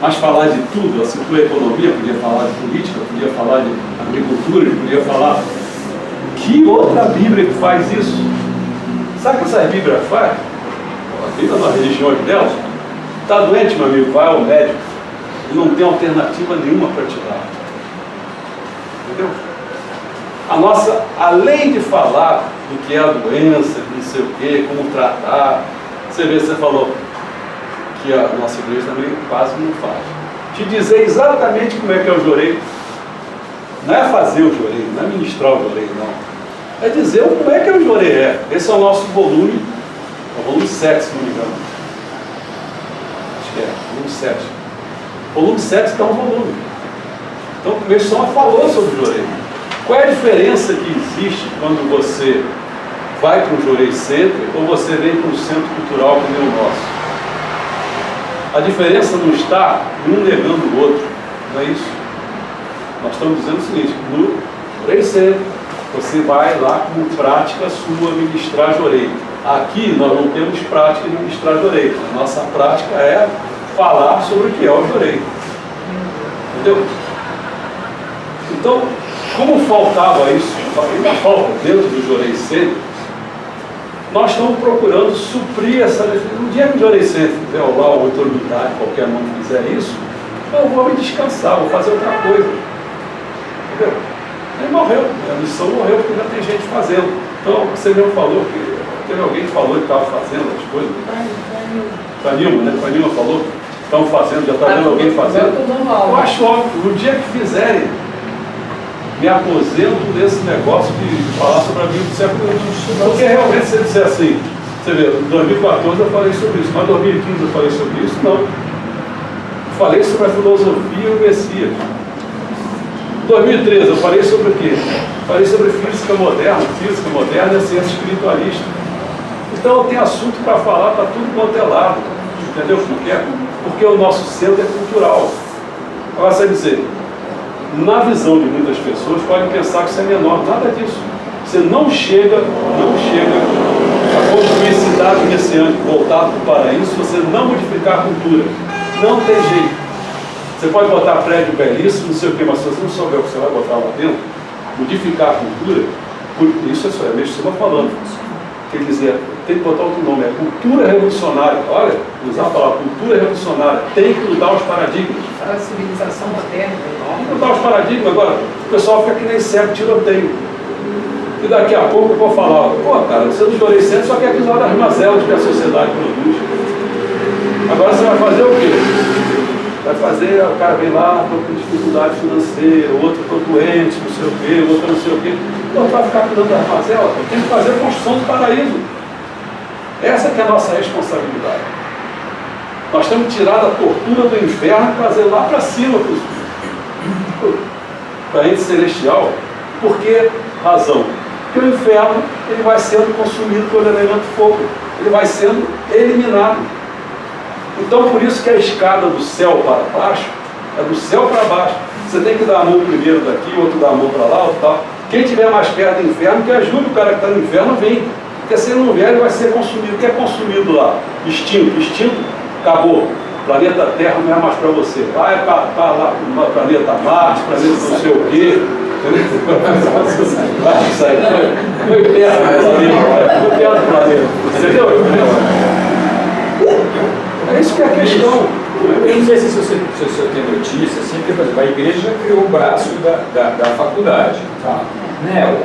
mas falar de tudo, assim, a economia, podia falar de política, podia falar de agricultura, podia falar. Que outra Bíblia que faz isso? Sabe o que essa Bíblia faz? A Bíblia nas religiões delas, está doente, meu amigo, vai ao médico. Ele não tem alternativa nenhuma para te dar. Entendeu? A nossa, além de falar do que é a doença, não sei o quê, como tratar, você falou que a nossa igreja também quase não faz. Te dizer exatamente como é que é o Jorei. Não é fazer o Jorei, não é ministrar o Jorei, não. É dizer como é que o Jorei é. Esse é o nosso volume, é o volume 7, se não me engano. Acho que é, volume 7. Volume 7 está um volume. Então o Messão falou sobre o Jorei. Qual é a diferença que existe quando você vai para um Jorei Center ou você vem para um centro cultural como o nosso? A diferença não está um negando o outro, não é isso? Nós estamos dizendo o seguinte, no Jorei Center, você vai lá como prática sua ministrar Jorei. Aqui nós não temos prática de ministrar Jorei. A nossa prática é falar sobre o que é o Jorei. Entendeu? Então, como faltava isso, ainda falta dentro do Jorei Center, nós estamos procurando suprir essa defesa. No dia que o Jorei Center fizer lá uma autoridade, qualquer um que fizer isso, eu vou me descansar, vou fazer outra coisa. Entendeu? Ele morreu, a missão morreu porque já tem gente fazendo. Então, você mesmo falou que teve alguém que falou que estava fazendo as coisas. Fanilma, né? Fanilma falou que estão fazendo, já está vendo alguém fazendo. Eu acho óbvio, no dia que fizerem, me aposento desse negócio de falar sobre a Bíblia do século XX. Porque realmente, se você disser assim, você vê, em 2014 eu falei sobre isso, mas em 2015 eu falei sobre isso, não. Eu falei sobre a filosofia e o Messias. Em 2013 eu falei sobre o quê? Falei sobre física moderna e a ciência espiritualista. Então tem assunto para falar para tudo quanto é lado. Entendeu por quê? Porque o nosso centro é cultural. Agora você vai dizer, na visão de muitas pessoas, podem pensar que isso é menor. Nada disso. Você não chega a construir cidade messiânica voltada para o paraíso se você não modificar a cultura. Não tem jeito. Você pode botar prédio belíssimo, não sei o quê, mas se você não souber o que você vai botar lá dentro, modificar a cultura, isso é só, é mesmo que você vai falando. Quer dizer, tem que botar outro nome, é cultura revolucionária. Olha, usar a palavra cultura revolucionária, tem que mudar os paradigmas. A civilização moderna. Tem que mudar os paradigmas. Agora, o pessoal fica que nem cego, tiroteio. E daqui a pouco eu vou falar, pô, cara, você não Jorei Center só quer usar as mazelas que a sociedade produz. Agora você vai fazer o quê? Vai fazer, o cara vem lá, estou com dificuldade financeira, o outro estou doente, não sei o quê, o outro não sei o quê. Então vai ficar cuidando das mazelas, tem que fazer a construção do paraíso. Essa que é a nossa responsabilidade. Nós temos que tirar da tortura do inferno e trazer lá para cima, para a gente celestial. Por que razão? Porque o inferno ele vai sendo consumido pelo elemento fogo, ele vai sendo eliminado. Então, por isso que a escada do céu para baixo é do céu para baixo. Você tem que dar a mão primeiro daqui, o outro dá a mão para lá, outro tal. Quem estiver mais perto do inferno, que ajude o cara que está no inferno, vem. Porque se ele não vier, ele vai ser consumido. O que é consumido lá? Extinto. Extinto, acabou. Planeta Terra não é mais para você. Vai para lá, para planeta Marte, planeta não sei o quê. Vai sair. Foi perto do planeta. Entendeu? É isso que é a questão. Eu não sei se o senhor tem notícia, assim, porque, por exemplo, a igreja já criou o braço da faculdade. Tá? Né?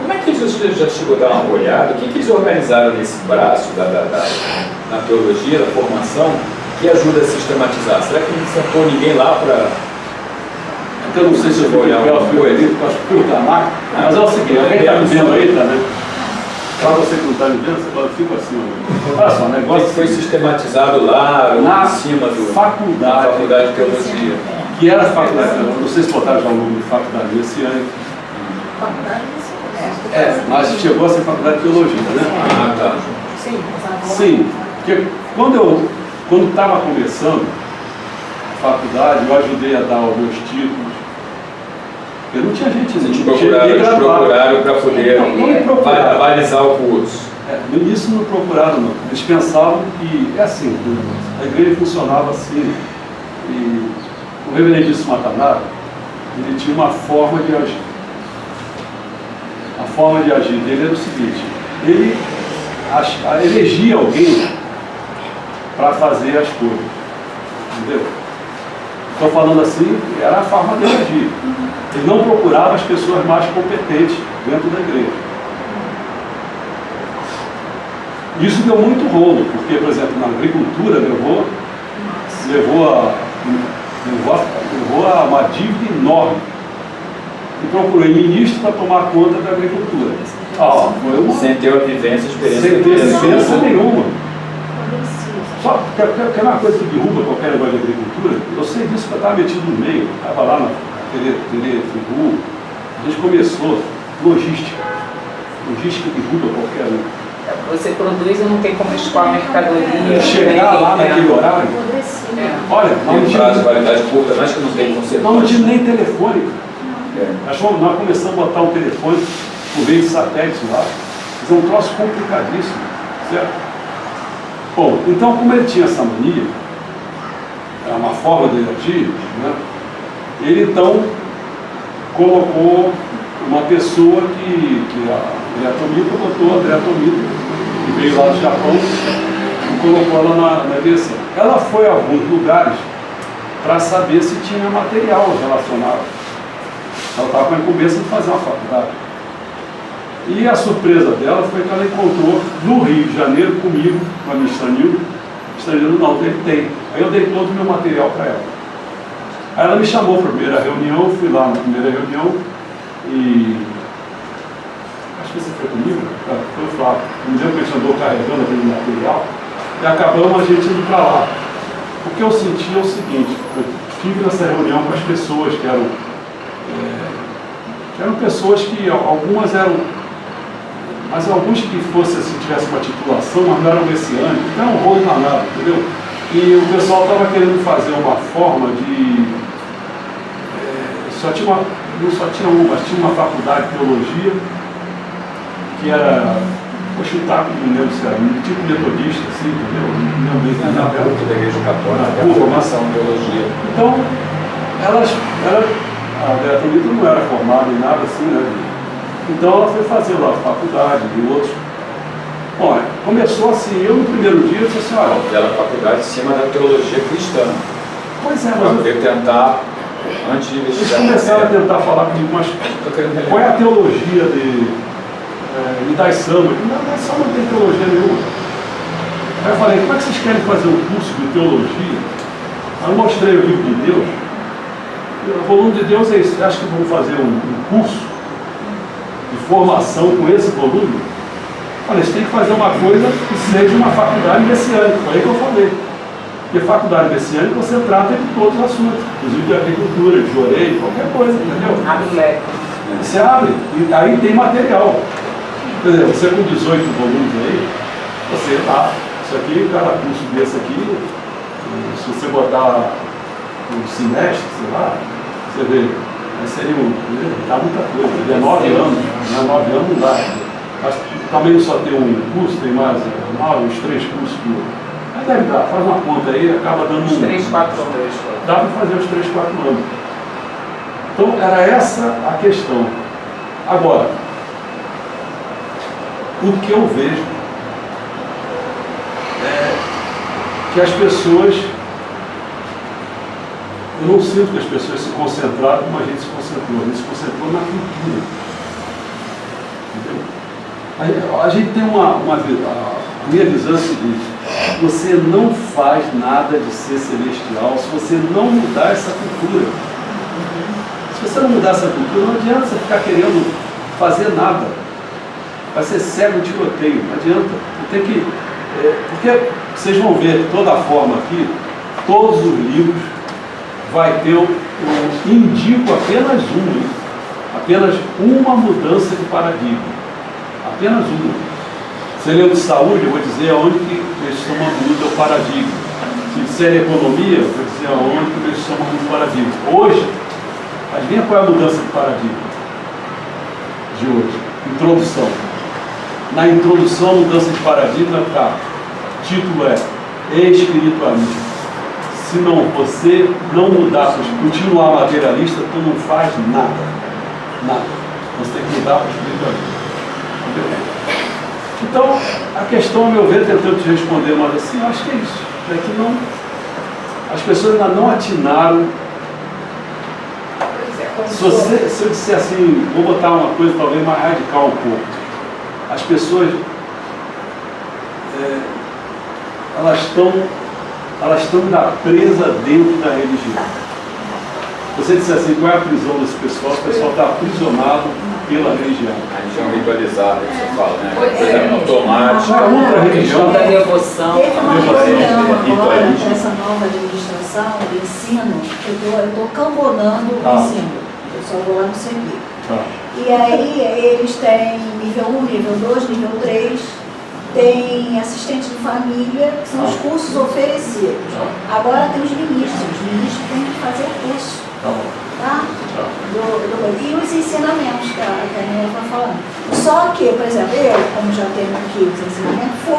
Como é que você já chegou a dar uma olhada? O que eles organizaram nesse braço na teologia, da formação, que ajuda a sistematizar? Será que não sentou ninguém lá para... Eu não sei se eu vou olhar o fio ali, porque eu acho que o da máquina. Mas é o seguinte, alguém está me vendo aí, tá, né? Para você que não está me vendo, você fala, fica assim. Olha só, o negócio foi sistematizado lá, na em cima da faculdade de teologia. Que era a faculdade, não sei se botaram já o nome de faculdade messiânica. Mas chegou a ser faculdade de teologia, né? Ah, tá. Sim, porque quando estava começando a faculdade, eu ajudei a dar os meus títulos. Porque não tinha gente, Eles procuraram para poder balizar o curso. No início não procuraram, não. Eles pensavam que, é assim, a igreja funcionava assim. E o reverendíssimo Matanara, ele tinha uma forma de agir. A forma de agir dele era o seguinte: ele elegia alguém para fazer as coisas. Entendeu? Estou falando assim, era a forma de agir. Ele não procurava as pessoas mais competentes dentro da igreja. Isso deu muito rolo, porque, por exemplo, na agricultura levou a uma dívida enorme. E procurei ministro para tomar conta da agricultura. Sem ter uma vivência, experiência. Sem ter experiência nenhuma. Só porque é uma coisa que derruba qualquer negócio de agricultura. Eu sei disso porque eu estava metido no meio. Estava lá na Terê Friburgo. A gente começou logística. Logística derruba qualquer um. Você produz e não tem como escoar a mercadoria. Chegar lá naquele horário. Olha, tem um prazo de validade curta, mas que não tem conceito. Não tinha nem telefone. Nós começamos a botar um telefone por meio de satélite lá. Isso é um troço complicadíssimo. Certo? Bom, então como ele tinha essa mania, é uma forma de agir, né? Ele então colocou uma pessoa que a Andrea Tomita botou, a Andrea Tomita, que veio lá do Japão, e colocou ela na direção. Ela foi a alguns lugares para saber se tinha material relacionado. Ela estava com a incumbência de fazer uma faculdade. E a surpresa dela foi que ela encontrou no Rio de Janeiro comigo, com a ministra Nilda. A ministra Nilda, não, ele tem. Aí eu dei todo o meu material para ela. Aí ela me chamou para a primeira reunião, fui lá na primeira reunião e... acho que você foi comigo? Foi o Flávio. Um dia que a gente andou carregando aquele material e acabamos a gente indo para lá. O que eu senti é o seguinte: eu tive nessa reunião com as pessoas que eram pessoas que algumas eram, mas alguns que fossem assim, tivessem uma titulação, mas não eram messiânicos, então é um rolo danado, entendeu? E o pessoal estava querendo fazer uma forma de não só tinha uma, mas tinha uma faculdade de teologia que era, vou chutar, não lembro se era tipo metodista, assim, entendeu? Não lembro bem, na época da Igreja Católica, a formação em teologia. Então, a Andrea Tomita não era formada em nada assim, né? Então ela foi fazer lá a faculdade e outros. Bom, começou assim, eu no primeiro dia disse assim, olha... Ela faculdade em cima da teologia cristã. Pois é, mas... Para tentar, antes de investigar... Eles começaram a tentar falar comigo, mas qual é a teologia de Daisama? Daisama não tem teologia nenhuma. Aí eu falei, como é que vocês querem fazer um curso de teologia? Aí eu mostrei o livro de Deus. O volume de Deus é isso. Acho que vamos fazer um curso de formação com esse volume? Olha, você tem que fazer uma coisa que seja uma faculdade messiânica. Foi aí que eu falei. Porque faculdade messiânica você trata de todos os assuntos, inclusive de agricultura, de joreio, qualquer coisa, entendeu? Abre o leque. Você abre e aí tem material. Por exemplo, você com 18 volumes aí, você tá, isso aqui, cada curso desse aqui, se você botar um semestre, sei lá, você vê, seria dá muita coisa, 19 anos, né? 9 anos não dá. Mas também só tem um curso, tem mais uns 3 cursos por. Mas deve dar, faz uma conta aí, acaba dando Uns 3, 4 anos. Dá para fazer os 3, 4 anos. Então era essa a questão. Agora, o que eu vejo é que as pessoas, eu não sinto que as pessoas se concentraram como a gente se concentrou na cultura. Entendeu? A gente tem a minha visão é a seguinte: você não faz nada de ser celestial se você não mudar essa cultura. Se você não mudar essa cultura, não adianta você ficar querendo fazer nada. Vai ser cego de tiroteio, não adianta. Tem que, porque vocês vão ver de toda forma aqui, todos os livros vai ter indico apenas uma mudança de paradigma. Apenas uma. Se ele é de saúde, eu vou dizer aonde que eles chamam muda o paradigma. Se disser economia, eu vou dizer aonde que eles chamam muda o paradigma. Hoje, adivinha qual é a mudança de paradigma de hoje? Introdução. Na introdução, mudança de paradigma, tá. Título é espiritualismo. Se não, você não mudar, continuar materialista, tu não faz nada. Nada. Você tem que mudar para o espiritualismo. Então, a questão, a meu ver, tentando te responder, mas assim, eu acho que é isso. É que não, as pessoas ainda não atinaram. Se eu disser assim, vou botar uma coisa talvez mais radical um pouco. As pessoas, elas estão ainda presas dentro da religião. Você disse assim, qual é a prisão desse pessoal? O pessoal está aprisionado pela religião. A religião ritualizada, que você fala, né? Pois Por exemplo, automático. Outra religião. Da devoção. Teve uma Devoção, reunião agora ritualismo. para essa nova administração de ensino, eu estou cambonando o ensino, eu só vou lá no serviço. E aí eles têm nível 1, nível 2, nível 3, tem assistente de família, que são os cursos oferecidos. Agora tem os ministros têm que fazer curso. Tá? E os ensinamentos que a Nina está falando. Só que, por exemplo, eu, como já tenho aqui os ensinamentos, eu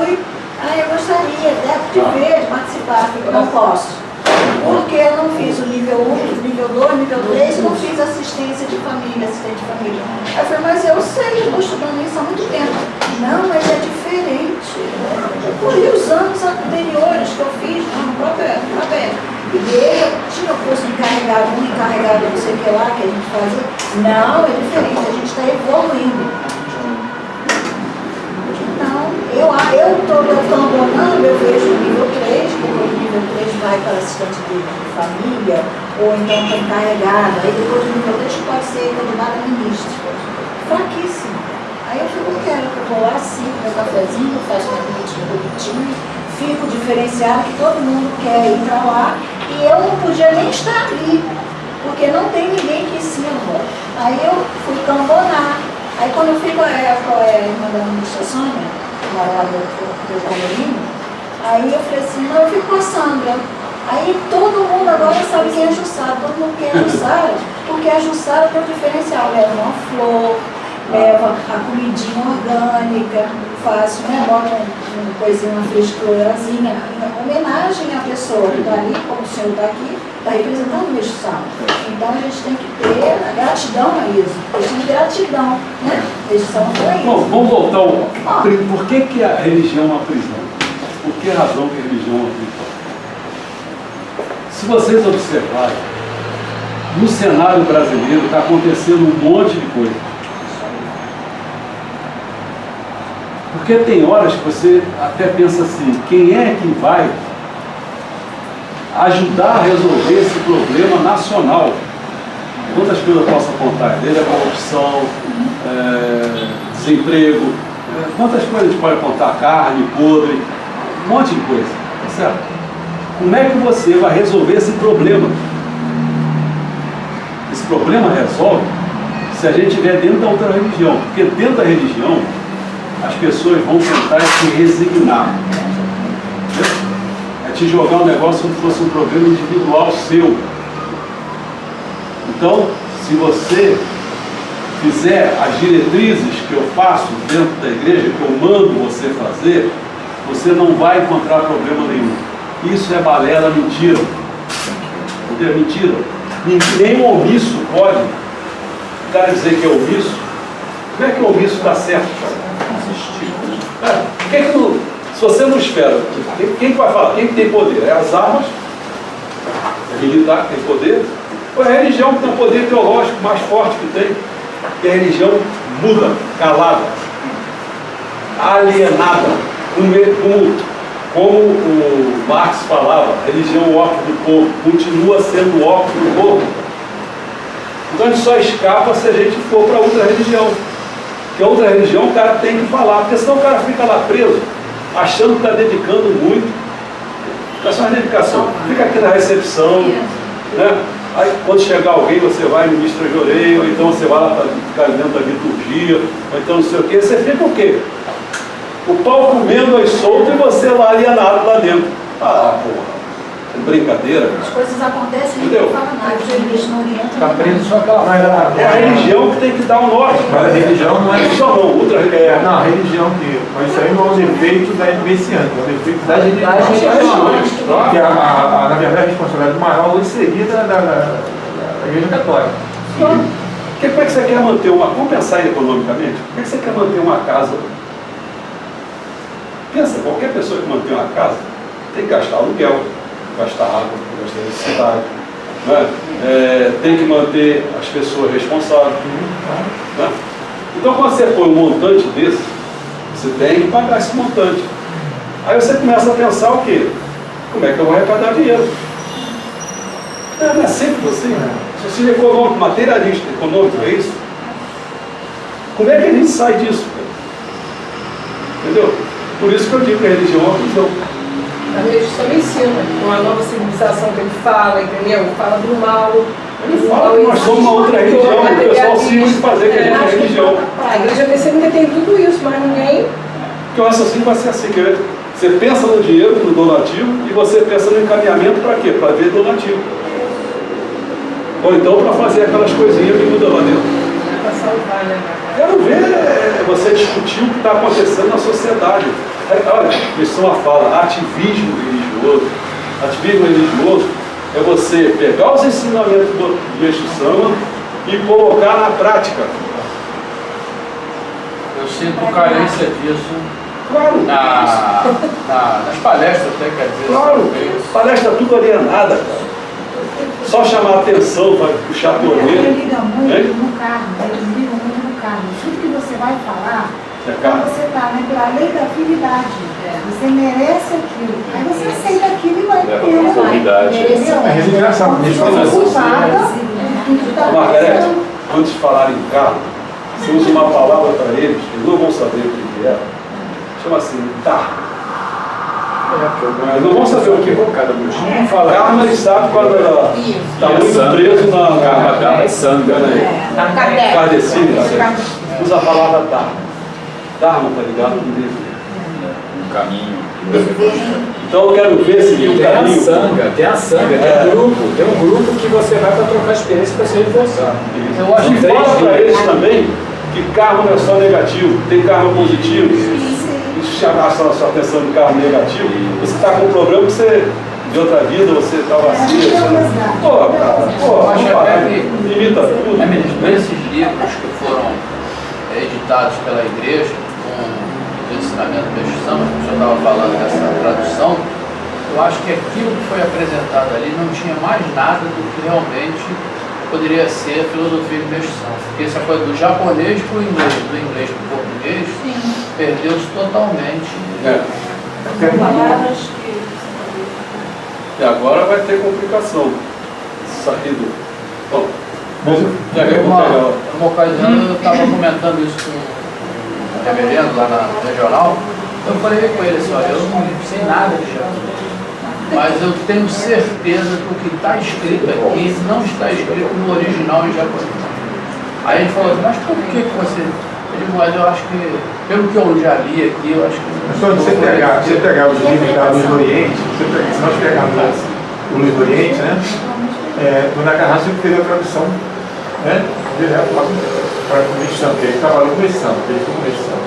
gostaria de ver, de participar, eu não posso. Porque eu não fiz o nível 1, nível 2, nível 3, não fiz assistente de família. Aí eu falei, mas eu sei, eu estou estudando isso há muito tempo. Não, mas é diferente. Eu corri os anos anteriores que eu fiz no próprio igreja, tinha o curso encarregado não sei o que lá, que a gente fazia. Não, é diferente, a gente está evoluindo. Então, eu estou abandonando, eu vejo o nível 3, que o nível 3 vai para assistente de família, ou então está encarregado. Aí depois do nível 3 pode ser candidata a ministro. Fraquíssimo. Aí eu fico, eu vou lá, sim, meu cafezinho, faço minha política bonitinha, fico diferenciado, que todo mundo quer ir para lá, e eu não podia nem estar ali, porque não tem ninguém que ensina. Aí eu fui cambonar. Aí quando eu fui com a irmã da administração, lá do condomínio, aí eu falei assim, não, eu fico com a Sandra. Aí todo mundo agora sabe quem é a Jussara, todo mundo quer a Jussara, porque a Jussara tem um diferencial, leva uma flor, leva a comidinha orgânica, faço, bota uma coisinha, uma frescurazinha, em homenagem à pessoa que está ali, como o senhor está aqui, está representando o Mestre Santo. Então a gente tem que ter a gratidão a isso, questão de gratidão, né? Mestre Santo é isso. Bom, vamos voltar ao... Por que a religião é uma prisão? Por que razão que a religião é uma prisão? Se vocês observarem, no cenário brasileiro está acontecendo um monte de coisa. Porque tem horas que você até pensa assim, quem é que vai ajudar a resolver esse problema nacional? Quantas coisas eu posso apontar? Desde a corrupção, desemprego, quantas coisas a gente pode apontar? Carne, podre, um monte de coisa, tá certo? Como é que você vai resolver esse problema? Esse problema resolve se a gente estiver dentro da outra religião. Porque dentro da religião, as pessoas vão tentar se resignar. É te jogar um negócio como se fosse um problema individual seu. Então, se você fizer as diretrizes que eu faço dentro da igreja, que eu mando você fazer, você não vai encontrar problema nenhum. Isso é balela, mentira. Entendeu? Mentira. Nem o omisso pode. O cara dizer que é omisso. Como é que o omisso está certo, cara? Se você não espera, quem que vai falar? Quem que tem poder? É as armas? É militar que tem poder? Ou é a religião que tem o poder teológico mais forte que tem? E a religião muda, calada, alienada, como o Marx falava, a religião é o ópio do povo, continua sendo o ópio do povo. Então a gente só escapa se a gente for para outra religião. Porque outra religião o cara tem que falar, porque senão o cara fica lá preso, achando que está dedicando muito. Não é só uma dedicação, fica aqui na recepção, né? Aí quando chegar alguém, você vai e ministra joreio, ou então você vai lá para ficar dentro da liturgia, ou então não sei o quê, você fica o quê? O pau comendo aí solto e você lá alienado lá dentro. Ah, porra, é brincadeira. As coisas acontecem e Entendeu? não fala nada, eles não orientam. Está preso só aquela É a religião que tem que dar o norte. Mas a religião não é Só não, outra religião. Não, a religião que. Mas isso aí não é um defeito da messiânica, é um defeito da religião. Que na verdade, a responsabilidade maior hoje seria da Igreja Católica. Porque como é que você quer manter uma. Vamos pensar economicamente? Como é que você quer manter uma casa? Pensa, qualquer pessoa que mantém uma casa tem que gastar aluguel, gastar água, gastar eletricidade, né? Tem que manter as pessoas responsáveis. Né? Então, quando você põe um montante desse, você tem que pagar esse montante. Aí você começa a pensar o quê? Como é que eu vou arrecadar dinheiro? Não é simples assim. Social econômico, materialista, econômico, é isso? Como é que a gente sai disso? Entendeu? Por isso que eu digo que a religião é uma prisão. A religião ensina, com a nova civilização que ele fala, entendeu? Fala do mal. Ele fala que nós somos uma outra religião, o pessoal se usa fazer que a gente é religião. A igreja messiânica tem tudo isso, mas ninguém. Porque o raciocínio vai ser assim, que você pensa no dinheiro, no donativo, e você pensa no encaminhamento para quê? Para ver donativo. Ou então para fazer aquelas coisinhas que mudam lá dentro. Para salvar, né? Quero ver você discutir o que está acontecendo na sociedade. Olha, pessoa fala ativismo religioso. Ativismo religioso é você pegar os ensinamentos do Eixo Sama e colocar na prática. Eu sinto carência disso Claro. nas palestras, até quer dizer. Claro, palestra tudo alienada, cara. Só chamar atenção para puxar a torneira. Eles ligam muito no carro, eles ligam muito no carro. Tudo que você vai falar, então você está, né, pela lei da afinidade. Você merece aquilo. Aí você aceita aquilo e vai ter. É resignação. Margarete, antes de falar em carro, você usa uma palavra para eles, eles não vão saber o que é. Chama assim, dar. Mas não vão saber o que é cada bichinho. Karma, eles sabem quando ela está muito preso na Karma, sanga, né? Kardecina, usa a palavra dharma. Dharma, tá ligado? Um caminho. Então eu quero ver se Tem a sanga, tem um grupo que você vai para trocar experiência para se reforçar. Eu acho que fala para eles também que karma não é só negativo, tem karma positivo. Isso chamar a sua atenção do karma negativo, você está com um problema que você, de outra vida, você estava assim. Pô, cara, Acho até que limita tudo. esses livros que foram editados pela igreja, com o ensinamento do Eixo Sama, que o senhor estava falando dessa tradução, eu acho que aquilo que foi apresentado ali não tinha mais nada do que realmente poderia ser a filosofia do Eixo Sama. Porque essa coisa do japonês para o inglês, do inglês para o português, perdeu-se totalmente. Palavras que. E agora vai ter complicação. Saído. Bom, Uma ocasião eu estava comentando isso com um reverendo lá na regional. Eu falei com ele assim, olha, eu não sei nada de japonês, mas eu tenho certeza que o que está escrito aqui não está escrito no original em japonês. Aí a gente falou assim, mas por que você... Eu digo, mas eu acho que, pelo que eu já li aqui, eu acho que... Só de você pegar os livros da Luz do Oriente, se nós pegarmos o Luz do Oriente, né? O Nakahara sempre fez a tradução, né? Direto para o mexicano, porque ele trabalhou com mexicano, ele foi com mexicano.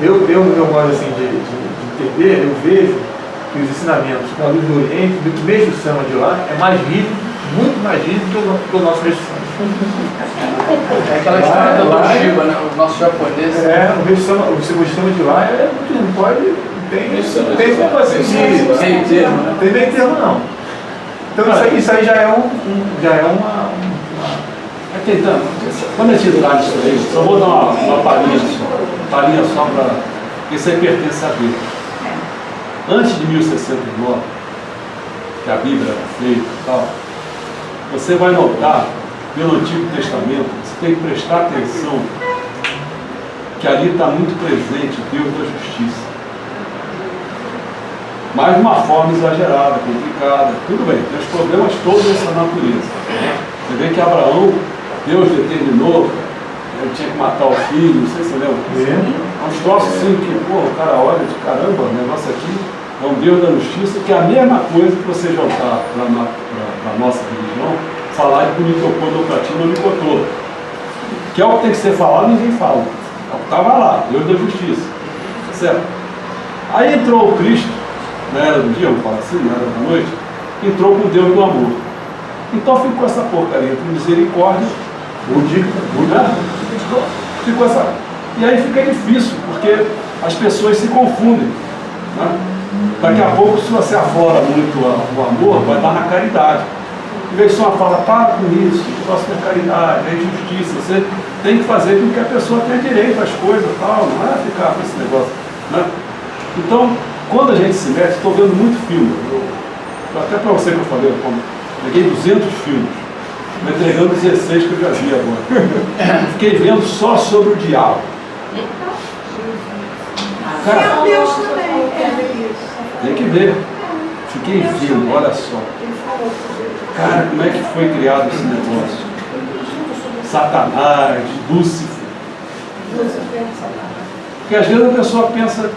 Eu, no meu modo assim, de entender, eu vejo que os ensinamentos da Luz do Oriente, do mesmo Sama de lá, é mais rígido, muito mais rígido do nosso mexicano. É aquela história da Toshiba, né? O nosso japonês. O Sama de lá não pode. Tem negócio de. Sem termo, né? Tem meio termo, não. Então isso aí já é uma. Então, quando a gente dá isso aí, só vou dar uma palhinha só para. Isso aí pertence a Deus. Antes de 1069, que a Bíblia era feita e tal, você vai notar, pelo Antigo Testamento, você tem que prestar atenção que ali está muito presente o Deus da justiça. Mas de uma forma exagerada, complicada. Tudo bem, tem os problemas todos dessa natureza. Você vê que Abraão, Deus determinou, ele tinha que matar o filho, não sei se você lembra. É uns troços assim que, o cara olha de caramba, o negócio aqui é um Deus da justiça, que é a mesma coisa que você jogar para a nossa religião, falar de Kunikopô do Platino ou Nikotô. Que é o que tem que ser falado, ninguém fala. Estava lá, Deus da justiça. Certo? Aí entrou o Cristo, na era do dia, vamos falar assim, na era da noite, entrou com Deus do amor. Então ficou essa porcaria entre misericórdia, ficou essa. E aí fica difícil, porque as pessoas se confundem. Né? Daqui a pouco, se você aflora muito o amor, vai dar na caridade. Em vez de só falar, para com isso, o próximo é caridade, é justiça. Você tem que fazer com que a pessoa tenha direito às coisas e tal, não é ficar com esse negócio. Né? Então, quando a gente se mete, estou vendo muito filme. Até para você que eu falei, eu peguei 200 filmes, me entregando 16 que eu já vi agora. Fiquei vendo só sobre o diabo. Cara, Deus também. tem que ver. Fiquei vendo, olha só. Cara, como é que foi criado esse negócio? Satanás, Lúcifer. Porque às vezes a pessoa pensa,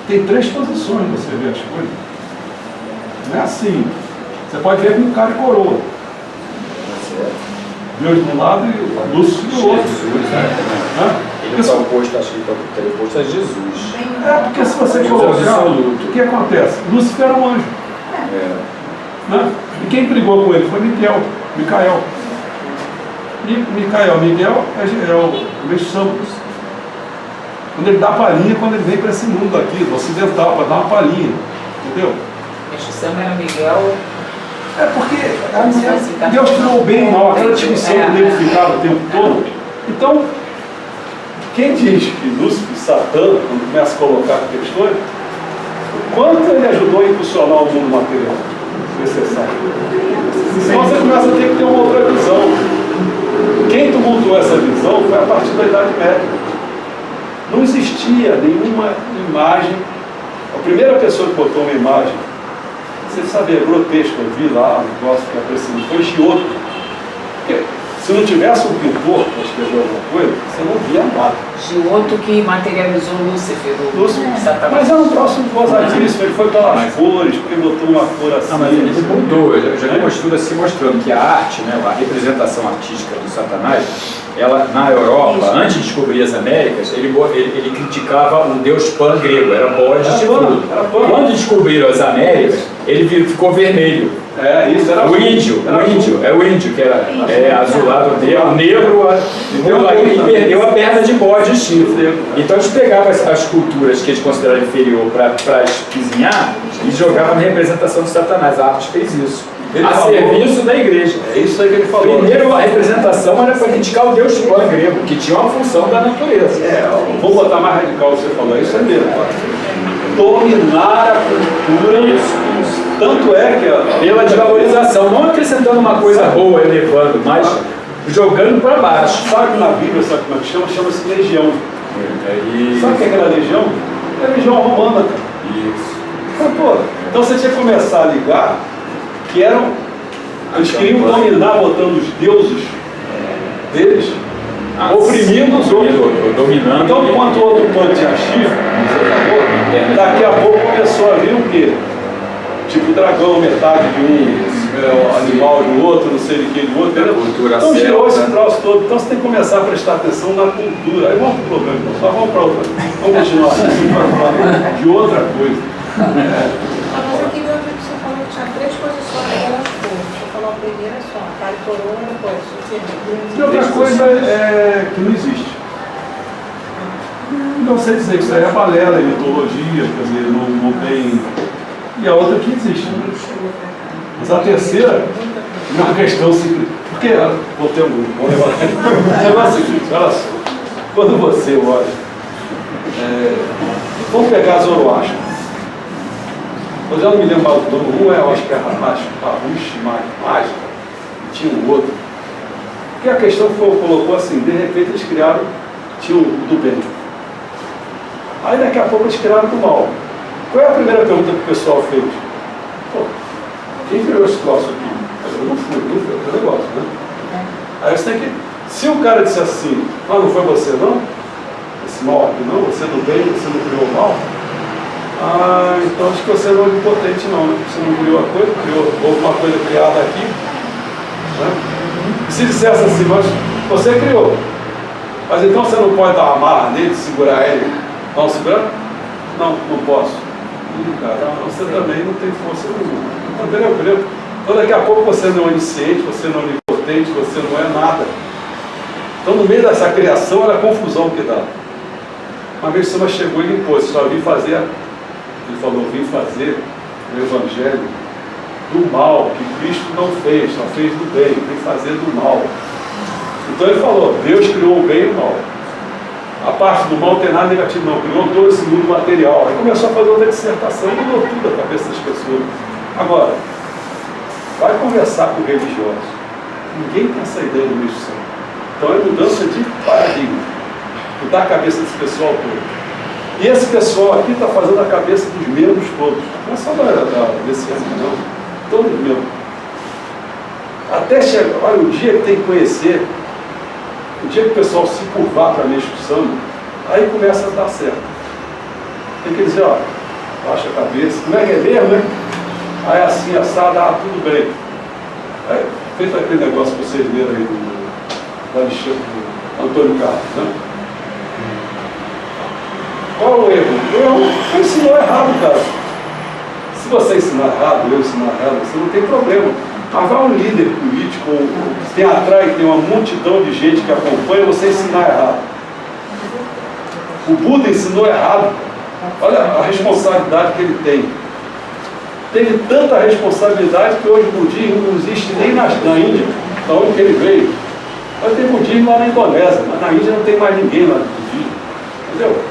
tem 3 posições de você ver as coisas. Não é assim. Você pode ver com cara e coroa. Deus de um lado e Lúcifer do outro. Ele está oposto, acho que ele está oposto a Jesus. Porque se você colocar, o que acontece? Lúcifer era um anjo. Né? E quem brigou com ele foi Micael. Miguel é o Meixão. Quando ele dá palhinha, quando ele vem para esse mundo aqui, do ocidental, para dar uma palhinha. Entendeu? Meixão era Miguel. É porque Deus criou o bem e o mal, aquela discussão que ele ficava o tempo todo. Então, quem diz que Lúcifer, Satã, quando começa a colocar questões, o quanto ele ajudou a impulsionar o mundo material? Necessário. Então você começa a ter que ter uma outra visão. Quem tumultuou essa visão foi a partir da Idade Média. Não existia nenhuma imagem. A primeira pessoa que botou uma imagem, você sabia, grotesca, eu vi lá, um negócio que apareceu, foi Giotto. Se não tivesse um pintor para escrever alguma coisa, você não via nada. Giotto que materializou Lúcifer, Satanás. Mas era um troço gozadíssimo, ele foi pelas cores, porque botou uma cor assim. Não, mas ele mudou, eu já vi uma estuda se mostrando que a arte, né, a representação artística do Satanás, ela na Europa, antes de descobrir as Américas, ele criticava o deus Pan grego, era bode de tudo. Quando descobriram as Américas, ele ficou vermelho. Isso era o índio, que era azulado, o negro, ele perdeu a perna de bode de chifre. Então eles pegavam as culturas que eles consideravam inferior para cozinhar e jogavam na representação de Satanás. A arte fez isso. Serviço da igreja. É isso aí que ele falou. Primeiro, a representação era para criticar o deus Pan grego, que tinha uma função da natureza. Vou botar mais radical o que você falou, é isso aí mesmo. Dominar a cultura. Isso. Tanto é que pela desvalorização, não acrescentando uma coisa boa, elevando, mas jogando para baixo. Sabe que na Bíblia, sabe como é que chama? Chama-se legião. Sabe o que é aquela legião? É a legião romana, cara. Isso. Então você tinha que começar a ligar que eles queriam dominar botando os deuses deles oprimindo os outros. Dominando. Então, enquanto o outro todo tinha chifre, você falou, daqui a pouco começou a vir o quê? Tipo dragão, metade de um, animal do outro, não sei de que do outro. Então gerou esse troço todo. Então você tem que começar a prestar atenção na cultura. Aí vamos pro problema, só vamos para outra. Vamos continuar assim para falar de outra coisa. Mas aqui você falou que tinha 3 posições daquelas cores. Você falou a primeira só, cara e coroa, depois. E outra coisa é que não existe. Não sei dizer que isso aí é balela, é mitologia, quer dizer, não tem. E a outra que existe. Mas a terceira é uma questão simples. Porque, vou ter vou levar. O negócio é o seguinte, olha só. Quando você olha, vamos pegar Zoroastro. Mas eu não me lembro do nome. Eu acho que é Harushi Mágica. E tinha um outro. Porque a questão colocou assim, de repente eles criaram, tinha o do bem. Aí daqui a pouco eles criaram do mal. Qual é a primeira pergunta que o pessoal fez? Pô, quem criou esse troço aqui? Eu não fui o negócio, né? Aí você tem que. Se o cara disser assim, não foi você não? Esse mal aqui não, você do bem, você não criou o mal? Então acho que você não é onipotente não, né? Você não criou a coisa, houve uma coisa criada aqui. Né? Se dissesse assim, mas você criou. Mas então você não pode dar uma amarra nele, segurar ele? Não segurando? Não posso. Cara, você também não tem força nenhuma. Entendeu? Então daqui a pouco você não é onisciente, você não é onipotente, você não é nada. Então no meio dessa criação era a confusão que dá. Uma vez o Senhor chegou e impôs, só vim fazer, ele falou, vim fazer o evangelho do mal, que Cristo não fez, só fez do bem, vim fazer do mal. Então ele falou, Deus criou o bem e o mal. A parte do mal não tem nada negativo, não. Criou todo esse mundo material. Aí começou a fazer outra dissertação e mudou tudo a cabeça das pessoas. Agora, vai conversar com religiosos. Ninguém tem essa ideia do Mestre Santo. Então é mudança de paradigma. Mudar a cabeça desse pessoal todo. E esse pessoal aqui está fazendo a cabeça dos membros todos. Não é só desse ano, não. Todos os membros. Até chegar, olha, o dia que tem que conhecer. O dia que o pessoal se curvar para a Meixo Sama, aí começa a dar certo. Tem que dizer, ó, baixa a cabeça, como é que é mesmo, né? Aí assim, assada, tudo bem. Aí, feito aquele negócio que vocês leram aí do Alexandre, do Antônio Carlos, né? Qual o erro? O erro foi ensinar errado, cara. Se você ensinar errado, eu ensinar errado, você não tem problema. Mas vai um líder político, tem atrás, tem uma multidão de gente que acompanha, você ensinar errado. O Buda ensinou errado. Olha a responsabilidade que ele tem. Teve tanta responsabilidade que hoje o budismo não existe nem na Índia, da onde que ele veio. Mas tem budismo lá na Indonésia, mas na Índia não tem mais ninguém lá de budismo. Entendeu?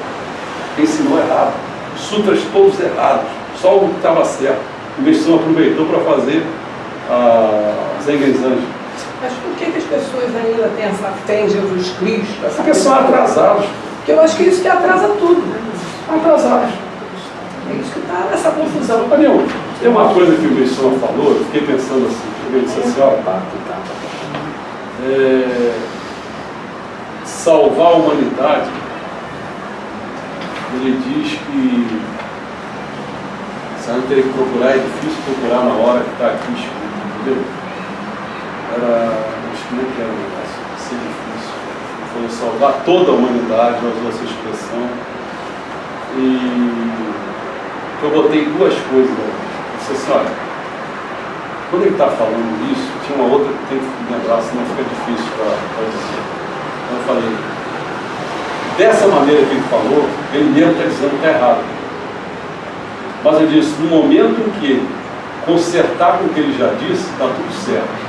Ele ensinou errado. Sutras todos errados. Só o que estava certo. O Mestre aproveitou para fazer Zengenzanji. Mas por que as pessoas ainda têm essa fé em Jesus Cristo? Porque são atrasados. Porque eu acho que é isso que atrasa tudo. Atrasados. É isso que está nessa confusão. Daniel, tem uma coisa que o Mestre falou, eu fiquei pensando assim, ele disse assim, ó, salvar a humanidade, ele diz que você não teria que procurar, é difícil procurar na hora que está aqui escrito, entendeu? Acho que não era um negócio, ia ser difícil. Ele falou salvar toda a humanidade, usou essa expressão. E eu botei duas coisas, né? Eu disse assim, olha, quando ele está falando isso, tinha uma outra que tem que lembrar, senão fica difícil para dizer. Então eu falei, dessa maneira que ele falou, ele mesmo está dizendo que está errado. Mas eu disse, no momento em que consertar com o que ele já disse, está tudo certo.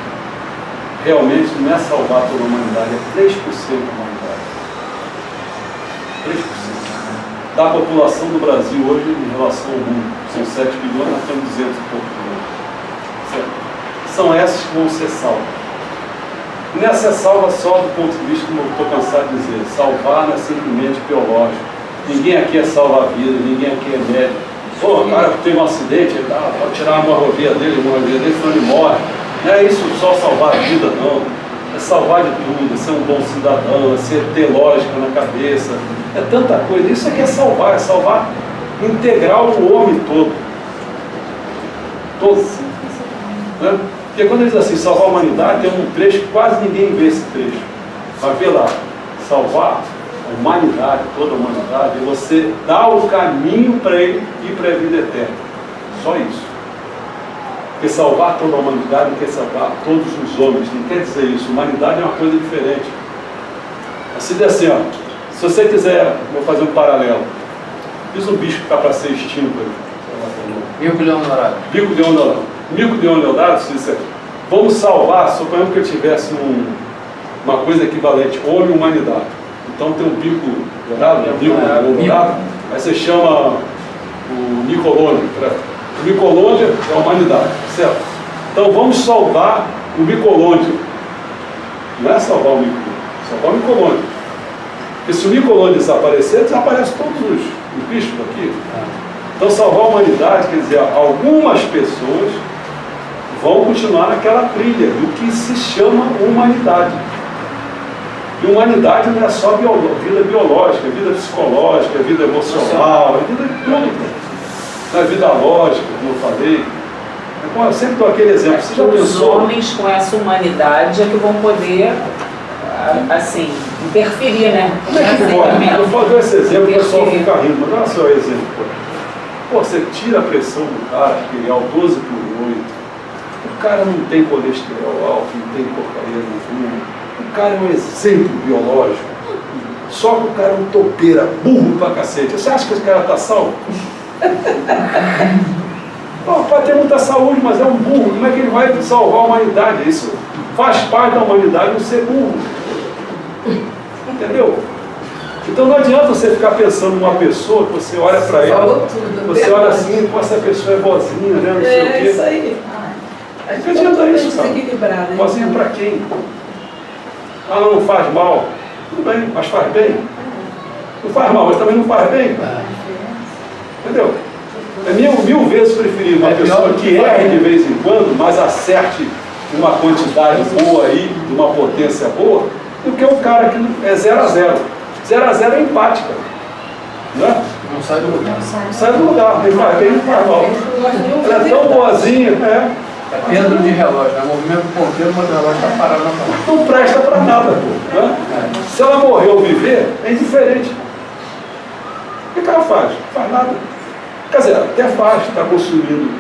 Realmente não é salvar toda a humanidade, é 3% da humanidade. 3%. Da população do Brasil hoje em relação ao mundo. São 7 bilhões, nós temos 200 e poucos bilhões. Certo? São essas que vão ser salvas. Não é ser salva só do ponto de vista, como eu estou cansado de dizer, salvar não é simplesmente biológico. Ninguém aqui é salva-vida, ninguém aqui é médico. Pô, o cara teve um acidente, pode tirar a hemorragia dele, senão ele morre. Não é isso só salvar a vida, não. É salvar de tudo, é ser um bom cidadão, é ter lógica na cabeça, é tanta coisa. Isso aqui é salvar integral o homem todo. Todo. Né? Porque quando ele diz assim, salvar a humanidade, tem um trecho que quase ninguém vê esse trecho. Vai ver lá, salvar a humanidade, toda a humanidade, é você dar o caminho para ele ir para a vida eterna. Só isso. Porque salvar toda a humanidade não quer salvar todos os homens, não quer dizer isso. Humanidade é uma coisa diferente. Assim diz assim, ó, se você quiser, vou fazer um paralelo. Diz um bicho que está para ser extinto aí. Mico de Leão Dourado. Mico de Leão. Mico de Leão Dourado, se disser, vamos salvar, suponhamos que eu tivesse uma coisa equivalente, homem e humanidade. Então tem um bico dourado, bico de Leão Dourado, aí você chama o Micolônio. O Micolôndio é a humanidade, certo? Então vamos salvar o Micolôndio. Não é salvar o Micolôndio, salvar o Micolôndio. Porque se o Micolôndio desaparecer, desaparecem todos os bichos aqui. Então salvar a humanidade, quer dizer, algumas pessoas vão continuar naquela trilha do que se chama humanidade. E humanidade não é só vida biológica, vida psicológica, vida emocional, é vida de tudo. Na vida lógica, como eu falei. Eu sempre dou aquele exemplo. Você já Os pensou? homens com essa humanidade é que vão poder, assim, interferir, né? Como é que pode? Eu vou dar esse exemplo, o pessoal fica rindo, mas olha só o exemplo. Pô, você tira a pressão do cara, arterial 12 por 8. O cara não tem colesterol alto, não tem porcaria nenhuma. O cara é um exemplo biológico. Só que o cara é um topeira, burro pra cacete. Você acha que esse cara tá salvo? Pode ter muita saúde, mas é um burro. Como é que ele vai salvar a humanidade? Isso faz parte da humanidade não ser burro. Entendeu? Então não adianta você ficar pensando numa pessoa que você olha para ela, você olha assim, pô, essa pessoa é boazinha, né? Não sei o quê. Isso aí. Não que adianta isso, cara. Desequilibrar, né? Boazinha para quem? Ah, não faz mal. Tudo bem, mas faz bem. Não faz mal, mas também não faz bem. Entendeu? É mil vezes preferível uma pessoa que erre de vez em quando, mas acerte uma quantidade boa aí, de uma potência boa, do que um cara que é 0 a 0. 0 a 0 é empate, cara. Né? Não sai do lugar. Não sai do lugar, nem faz bem, nem faz mal. Ela é tão boazinha, É pedra de relógio, né? O movimento do ponteiro, mas o relógio está parado na frente. não presta para nada, pô. Né? Se ela morrer ou viver, é indiferente. O que ela faz? Não faz nada. Quer dizer, até faz, está consumindo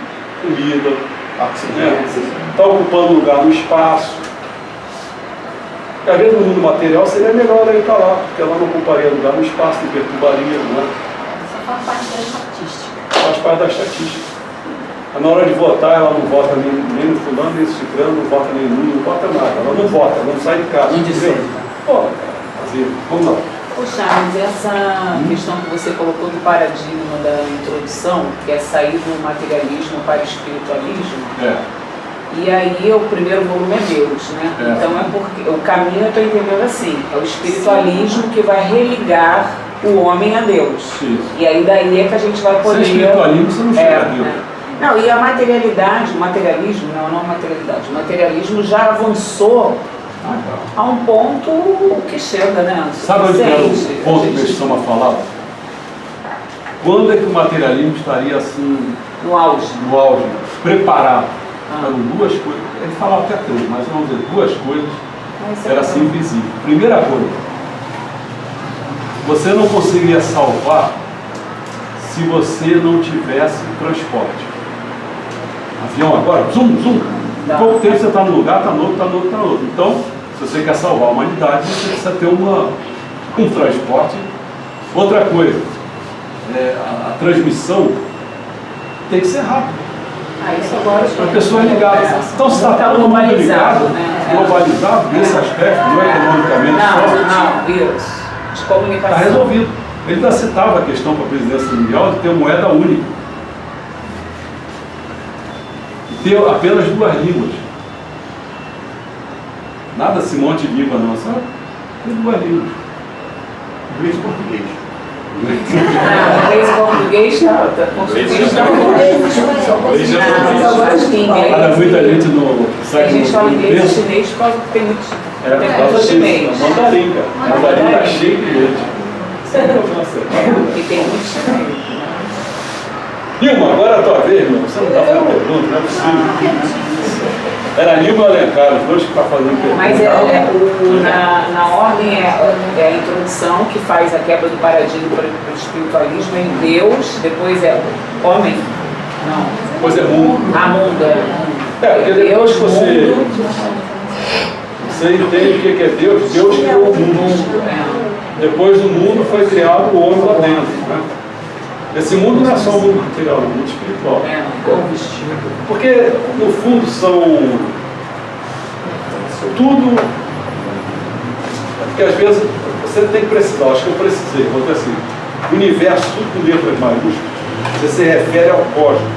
comida, está ocupando lugar no espaço. Porque às vezes no mundo material seria melhor ela estar lá, porque ela não ocuparia lugar no espaço, não perturbaria, né? Isso faz parte da estatística. Faz parte da estatística. Na hora de votar, ela não vota nem no fulano, nem no ciclano, não vota nem no Lula, não vota nada. Ela não vota, ela não sai de casa. Indecente. Pô, vamos lá. Ô Charles, essa questão que você colocou do paradigma da introdução, que é sair do materialismo para o espiritualismo, e aí o primeiro volume é Deus, né? Então é porque o caminho eu estou entendendo assim, é o espiritualismo que vai religar o homem a Deus. Isso. E aí daí é que a gente vai poder... Sem espiritualismo você não chega a Deus. Né? Não, e a materialidade, o materialismo o materialismo já avançou a um ponto que chega, né? Sabe onde é o ponto que eles estão a falar? Quando é que o materialismo estaria assim, no auge? No auge, preparado. Eram duas coisas, ele falava até três, mas vamos dizer, duas coisas era assim invisível. Primeira coisa, você não conseguiria salvar se você não tivesse transporte. Avião agora, zoom. Em pouco tempo você está num lugar, está no outro, está no outro, está no outro. Então, se você quer salvar a humanidade, você precisa ter um transporte. Outra coisa, a transmissão tem que ser rápida. Isso agora para a pessoa ligar. Então, se está todo mundo ligado, globalizado nesse aspecto, não economicamente só. Não, isso. De comunicação. Está resolvido. Ele ainda citava a questão para a presidência mundial de ter moeda única. E ter apenas 2 línguas. Nada esse monte de língua não, só tem 2 línguas. Inglês e português. Inglês e português tá. Português tá. Eu acho que inglês. Olha, muita gente no Tem gente que fala inglês e chinês, tem muitos. Tem pessoas chineses. Mandarim, cara. Mandarim tá cheio de gente. E tem muitos chineses. Nilma, agora é a tua vez, meu. Você não está fazendo pergunta, não é possível. Era Nilma e Alencar, os dois que estão fazendo pergunta. Mas na ordem é a introdução que faz a quebra do paradigma para o espiritualismo em Deus, depois é homem. Não. Depois é mundo. A mundo Porque depois que você entende o que é Deus, Deus criou o mundo. Depois do mundo foi criado o homem lá dentro. Né? Esse mundo não é só um mundo material, é um mundo espiritual. Porque, no fundo, são tudo. Porque às vezes você tem que precisar, acho que eu precisei, vou dizer assim, o universo, tudo com letras maiúsculas, você se refere ao cosmos.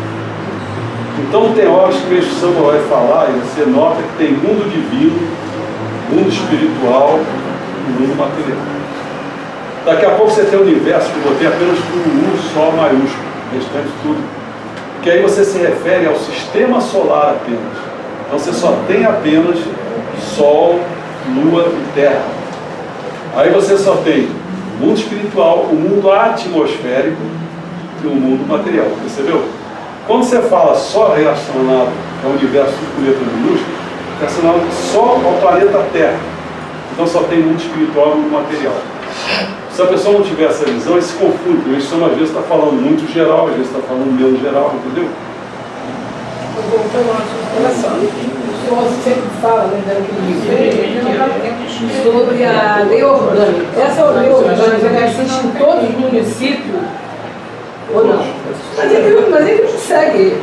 Então tem horas que o Meixo Sama vai falar e você nota que tem mundo divino, mundo espiritual e mundo material. Daqui a pouco você tem o universo que eu botei apenas com um só maiúsculo, o restante tudo. Que aí você se refere ao sistema solar apenas. Então você só tem apenas Sol, Lua e Terra. Aí você só tem o mundo espiritual, o mundo atmosférico e o mundo material. Percebeu? Quando você fala só relacionado ao universo com letra minúscula, está relacionado só ao planeta Terra. Então só tem mundo espiritual e mundo material. Se a pessoa não tiver essa visão, ele se confunde. O Meixo Sama às vezes está falando muito geral, às vezes está falando menos geral, entendeu? Voltando à sua colocação, o senhor sempre fala, né, livro, sobre a lei orgânica. Essa lei orgânica ela existe em todos os municípios ou não? Mas ele não segue.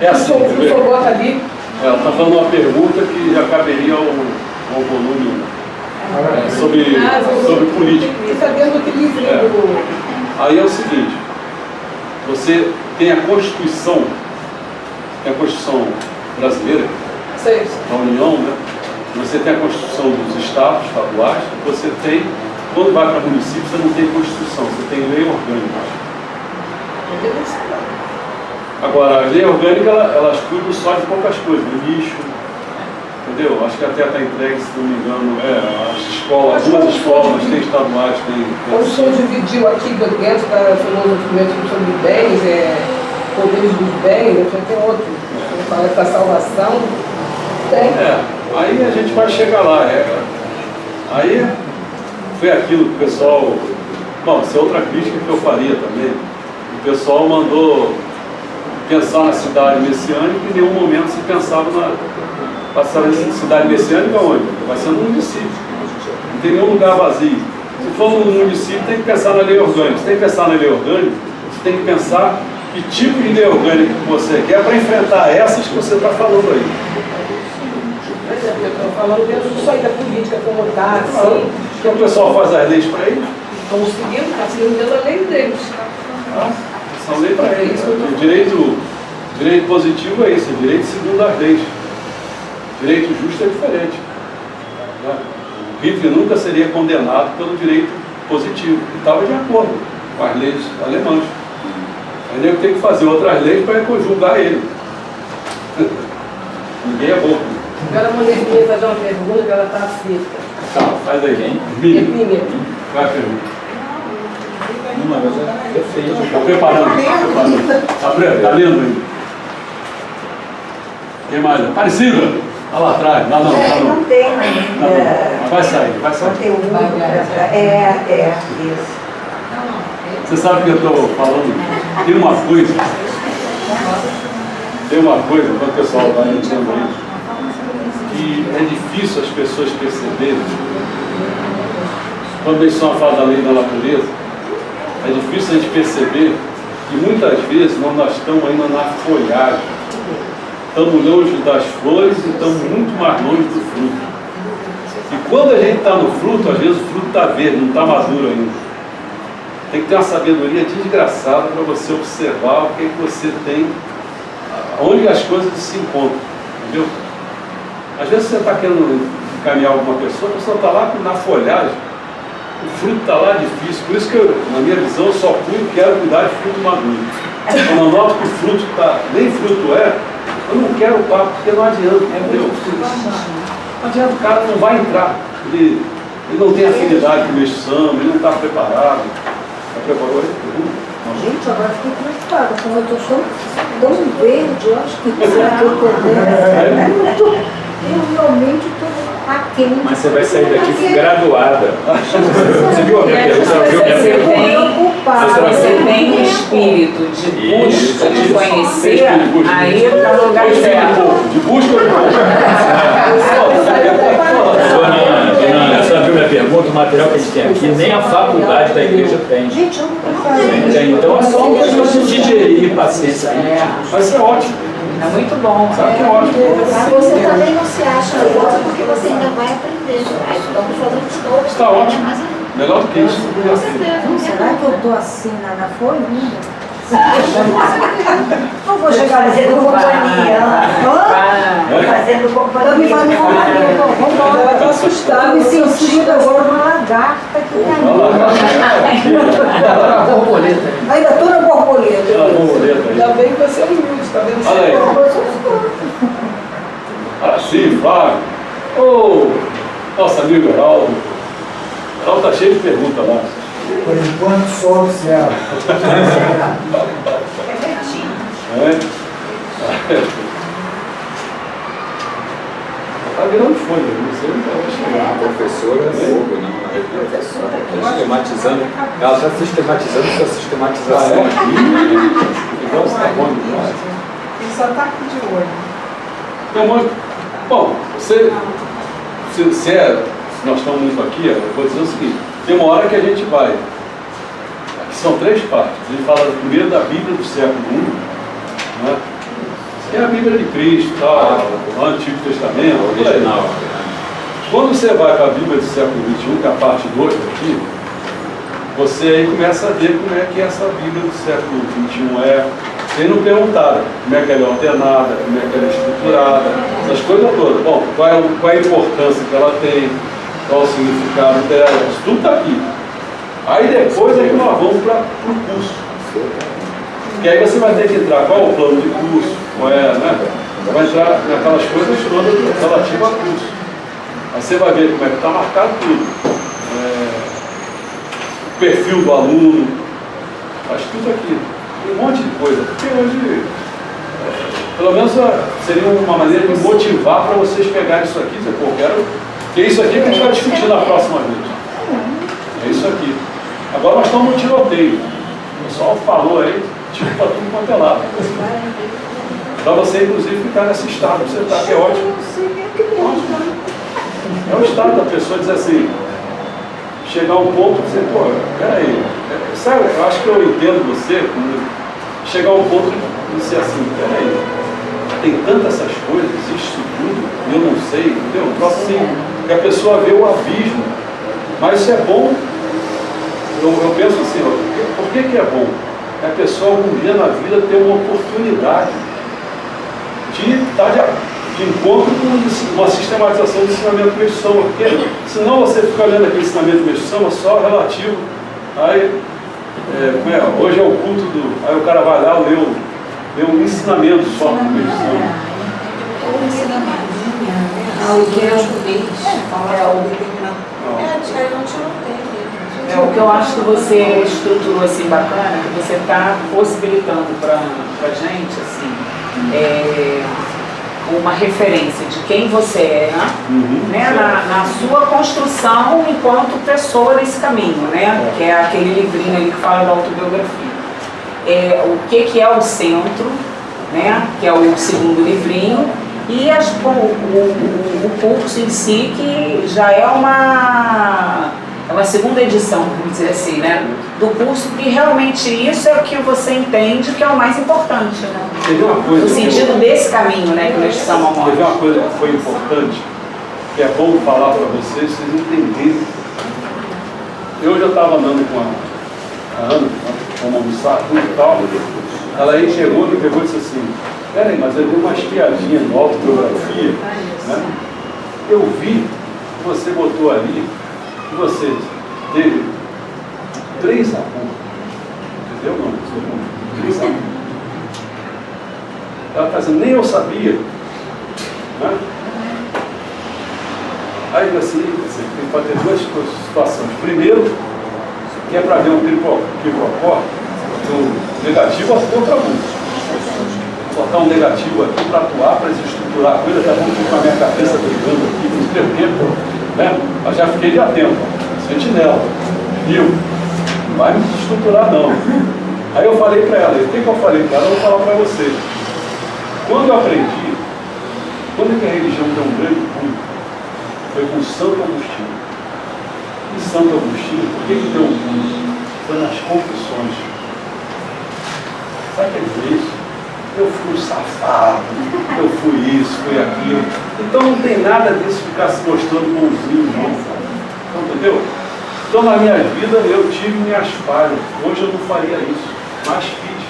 É assim, o senhor bota ali. Ela está falando uma pergunta que já caberia ao volume sobre política. Sabendo que livro Aí é o seguinte, você tem a Constituição brasileira, da União, né? Você tem a Constituição dos Estados, estaduais, você tem, quando vai para município, você não tem Constituição, você tem lei orgânica. Agora, a lei orgânica, elas cuidam só de poucas coisas, do lixo, entendeu? Acho que até está entregue, se não me engano, as escolas, duas escolas, tem estaduais, tem... O senhor dividiu aqui dentro para fazer um documento sobre bens, poderes dos bens, tem outro, fala da salvação, tem. Aí a gente vai chegar lá, Aí foi aquilo que o pessoal... Bom, isso é outra crítica que eu faria também. O pessoal mandou pensar na cidade messiânica e em nenhum momento se pensava na cidade messiânica onde? Vai ser no município. Não tem nenhum lugar vazio. Se for no município, tem que pensar na lei orgânica. Se tem que pensar na lei orgânica, você tem que pensar que tipo de lei orgânica que você quer para enfrentar essas que você está falando aí. Eu estou falando dentro só da política, como está, assim. Que o pessoal faz as leis para eles? Estão seguindo, está seguindo dentro da lei deles. São leis para eles. Direito positivo é isso, é direito segundo as leis. Direito justo é diferente. O Hitler nunca seria condenado pelo direito positivo. Ele estava de acordo com as leis alemãs. Aí ele tem que fazer outras leis para julgar ele. Ninguém é bobo. Agora a Monerminha fazer uma pergunta que ela está aflita. Tá, faz aí. Quem? Vai a pergunta. Não, mas é feio. Está preparando. Está lendo ainda. Quem mais? Aparecida! Está lá atrás. Não tem ainda. Vai sair. Conteúdo. Isso. Você sabe que eu estou falando? Tem uma coisa, quando o pessoal vai entendendo isso, que é difícil as pessoas perceberem. Quando eles estão a falar da lei da natureza, é difícil a gente perceber que muitas vezes nós estamos ainda na folhagem. Estamos longe das flores e estamos muito mais longe do fruto. E quando a gente está no fruto, às vezes o fruto está verde, não está maduro ainda. Tem que ter uma sabedoria desgraçada para você observar o que você tem, onde as coisas se encontram, entendeu? Às vezes você está querendo encaminhar alguma pessoa, a pessoa está lá na folhagem, o fruto está lá difícil. Por isso que eu, na minha visão, eu só quero cuidar de fruto maduro. Quando eu noto que o fruto está, nem fruto é, eu não quero o papo, porque não adianta, entendeu? Não adianta, o cara não vai entrar. Ele não tem afinidade com o mexo samba, ele não está preparado. Está preparado aí? Gente, agora eu fiquei preocupada, como eu estou tão verde, eu acho que será que eu estou eu realmente estou aquém. Mas você vai sair daqui graduada. Você viu a minha pergunta? Você viu a minha pergunta? Você tem um espírito de busca, de conhecer, aí está no lugar certo. De busca ou de Dona, você viu minha pergunta? O material que a gente tem aqui, nem a faculdade da igreja tem. Gente, eu não Então é só uma questão de digerir, paciência. Vai ser ótimo. É muito bom. Sabe que é ótimo. Mas você também não se acha louca porque você ainda vai aprender. Estamos fazendo estudo. Está ótimo. Melhor do que isso. Com certeza. Será que eu estou assim na folha ainda? Não vou chegar fazendo companhia. Fazendo companhia. Estou me fazendo companhia. Vamos embora. Ela está assustada. Estou me sentindo agora uma lagarta que me anima. Borboleta. Ainda estou na borboleta. Ainda bem que você é humilde, está vendo? Olha aí. Assim, Flávio. Ô, nosso amigo Heraldo. Heraldo está cheio de perguntas lá. Por enquanto, só oficial. Está virando folha, não sei onde ela vai chegar. A professora é fogo, não. Está sistematizando. Ela está sistematizando sua sistematização aqui. Então você está bom demais. Ele só está aqui de olho. Tem muito. Bom, se nós estamos muito aqui, eu vou dizer o seguinte: tem uma hora que a gente vai. Aqui são 3 partes. A gente fala primeiro da Bíblia do século I, né? Que é a Bíblia de Cristo, tal, o Antigo Testamento, Original. Quando você vai para a Bíblia do século XXI, que é a parte 2 aqui, você aí começa a ver como é que essa Bíblia do século XXI é. Sem não perguntar como é que ela é ordenada, como é que ela é estruturada, essas coisas todas. Bom, qual é a importância que ela tem, qual o significado dela, isso tudo está aqui. Aí depois é que nós vamos para o curso. Porque aí você vai ter que entrar, qual é o plano de curso, qual é, né? Você vai entrar naquelas coisas todas relativas a curso. Aí você vai ver como é que está marcado tudo. O perfil do aluno, faz tudo aqui. Tem um monte de coisa. Porque hoje, pelo menos seria uma maneira de motivar para vocês pegarem isso aqui e dizer, pô, quero. Que é isso aqui que a gente vai discutir na próxima vez. É isso aqui. Agora nós estamos no tiroteio. O pessoal falou aí, tipo para tudo quanto é lado. Para você, inclusive, ficar nesse estado. Você está aqui, é ótimo. É o estado da pessoa dizer assim, chegar a um ponto e dizer, pô, peraí. Sabe, eu acho que eu entendo você, chegar a um ponto e dizer assim, peraí, tem tantas essas coisas, existe isso tudo, e eu não sei, entendeu? Um troço assim, que a pessoa vê o abismo. Mas isso é bom. Eu penso assim, ó, por que é bom? É a pessoa algum dia na vida ter uma oportunidade de estar de encontro com uma sistematização do ensinamento do Meixo Sama, porque senão você fica olhando aquele ensinamento do Meixo Sama só relativo. Aí, hoje é o culto do. Aí o cara vai lá ler um ensinamento só do Meixo Sama. O ensinamento. O que eu acho que você estruturou assim bacana, que você está possibilitando para a gente assim, uma referência de quem você é, né, na sua construção enquanto pessoa nesse caminho, né, que é aquele livrinho ali que fala da autobiografia. O que é o centro, né, que é o segundo livrinho, e o curso em si, que já é uma segunda edição, vamos dizer assim, né, do curso, que realmente isso é o que você entende que é o mais importante, né? No sentido desse caminho, né, que nós estamos amando. Teve uma coisa que foi importante, que é bom falar para vocês entenderem. Eu já estava andando com a Ana, vamos almoçar, tudo e tal. Ela aí chegou, me pegou e disse assim, peraí, mas eu vi umas piadinhas no autobiografia, né? Eu vi que você botou ali, que você teve 3 alunos, entendeu? Não, 3 alunos. Ela está dizendo, nem eu sabia. Né? Aí assim, você tem que ter 2 situações. Primeiro, que é para ver um pipocó, o negativo é outra música. Botar um negativo aqui para atuar, para estruturar a coisa, até porque com a minha cabeça brigando aqui, não sei o quê, né? Mas já fiquei de atento, sentinela, viu? Não vai me estruturar não. Aí eu falei para ela, o que eu falei para ela, eu vou falar para você. Quando eu aprendi, quando é que a religião deu um grande pulo? Foi com Santo Agostinho. E Santo Agostinho, por que deu um pulo? Foi nas confissões. Sabe o que ele fez? Eu fui safado, eu fui isso, fui aquilo. Então não tem nada disso ficar se mostrando bonzinho, não. Então, entendeu? Então na minha vida eu tive minhas falhas. Hoje eu não faria isso, mas fiz.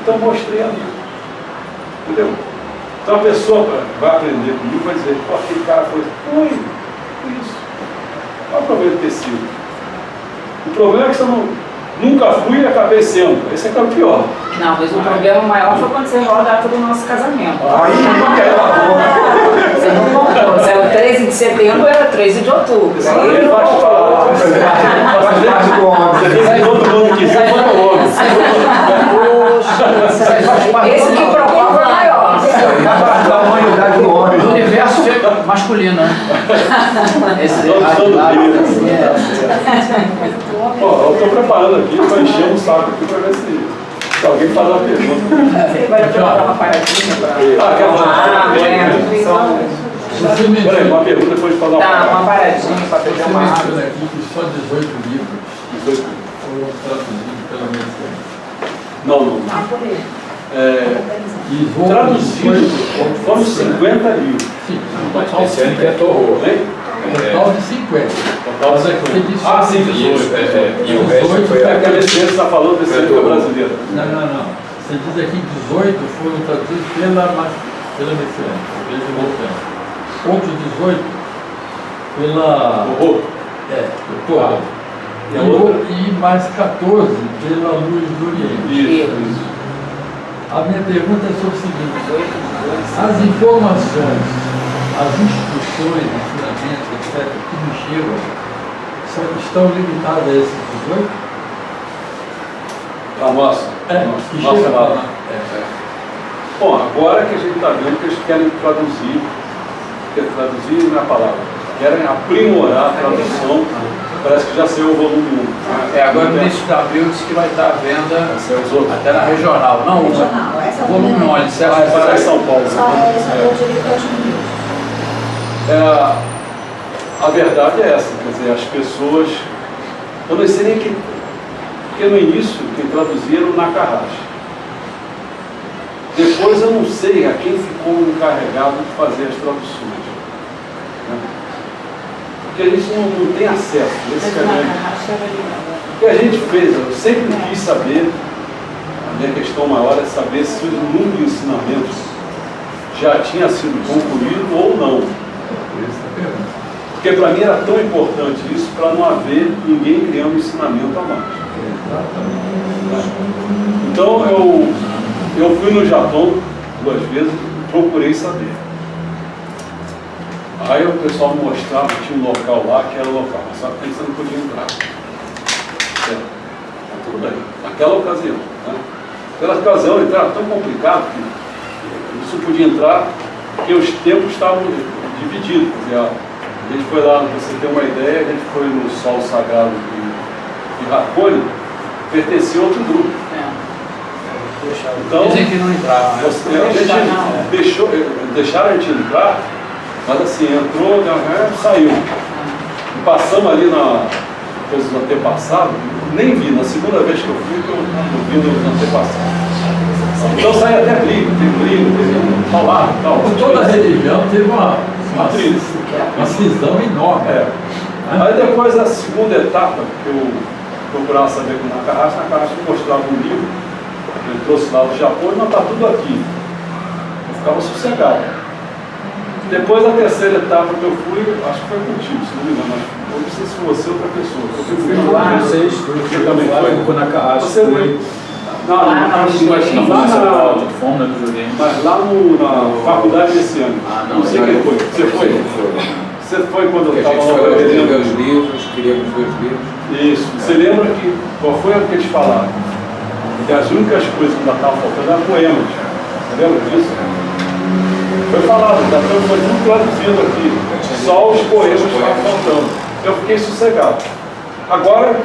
Então mostrei a mim. Entendeu? Então a pessoa vai aprender comigo e vai dizer, pô, aquele cara foi isso. Qual é o problema de ter sido? O problema é que você nunca fui e acabei sendo. Esse é que é o pior. Não, mas o problema maior foi quando você errou a data do nosso casamento. Aí não quer Você não contou. Você era 13 de setembro, era 13 de outubro. Isso aí faz parte. Faz parte do homem. Você vê que todo mundo quiser, foi o homem. Esse que prova é maior. Da humanidade do homem. Do universo masculino, né? Esse eu estou preparando aqui para encher um saco aqui para ver se alguém faz uma pergunta. Você vai dar uma paradinha para... Quer fazer Peraí, uma pergunta depois de fazer uma paradinha. Tá, uma paradinha para pegar uma água. Você aqui que só 18 livros 18 foram traduzidos pela medicina. Não. Traduzido foram 50 livros. Sim, Esse ano que é torrou. total de 50. Total de 50. Sim, 18. E o resto foi a cabeça que você está falando desse livro brasileiro. Não. Você diz aqui que 18 foram traduzidos pela medicina. Veja o voltando. Outros 18 pela. Doutor. E mais 14 pela Luz do Oriente. Isso. A minha pergunta é sobre o seguinte: as informações, as instruções, ensinamentos, etc., que nos chegam, estão limitadas a esses 18? A nossa? Que Nossa chega lá. lá. Bom, agora que a gente está vendo que eles querem traduzir não é a palavra, querem aprimorar a tradução, parece que já saiu o volume 1. Agora no início de abril disse que vai estar à venda os outros. até na regional. Não, Essa volume 1, ele será Para São Paulo. Só eu diria que eu acho A verdade é essa, quer dizer, as pessoas, eu não sei nem que, porque no início quem traduziram na Carrasco. Depois eu não sei a quem ficou encarregado de fazer as traduções. Né? Porque a gente não tem acesso a esse caminho. O que a gente fez, eu sempre quis saber, a minha questão maior é saber se o número de ensinamentos já tinha sido concluído ou não. Porque para mim era tão importante isso para não haver ninguém criando ensinamento a mais. Então eu fui no Japão 2 vezes, procurei saber. Aí o pessoal me mostrava, tinha um local lá que era local, mas só que você não podia entrar. Tudo bem, naquela ocasião. Né? Naquela ocasião entrar era tão complicado que eu só podia entrar porque os tempos estavam divididos. Quer dizer, a gente foi lá, para você ter uma ideia, a gente foi no Sol Sagrado de Hakone, pertencia a outro grupo. Então, dizem que não entrava, né? Deixaram a gente entrar, mas assim, entrou, saiu. E passamos ali na coisa do antepassado, nem vi, na segunda vez que eu fui, eu vi no antepassado. Então sai até briga, teve falar e tal. Toda a religião teve uma cisão enorme. Aí depois a segunda etapa, que eu procurava saber com a Nakahasa mostrava um livro, ele trouxe lá do Japão e não está tudo aqui. Eu ficava sossegado. Depois a terceira etapa que eu fui, acho que foi contigo, se não me engano, mas eu não sei se foi você ou outra pessoa. Eu fui lá, Não sei, você também foi na Carrasco. Você foi? Não, fomos na videogame. mas lá na faculdade desse ano. Ah, não, Não sei quem foi. Você foi? Você foi quando eu A estava gente lá foi ler aprendendo? os livros, queríamos ver os livros. Isso. Você lembra que qual foi o que eles falaram? Que as únicas coisas que ainda estavam faltando eram poemas. Você lembra disso? Foi falado, foi tudo traduzido aqui. Só os poemas estavam faltando. Eu fiquei sossegado. Agora,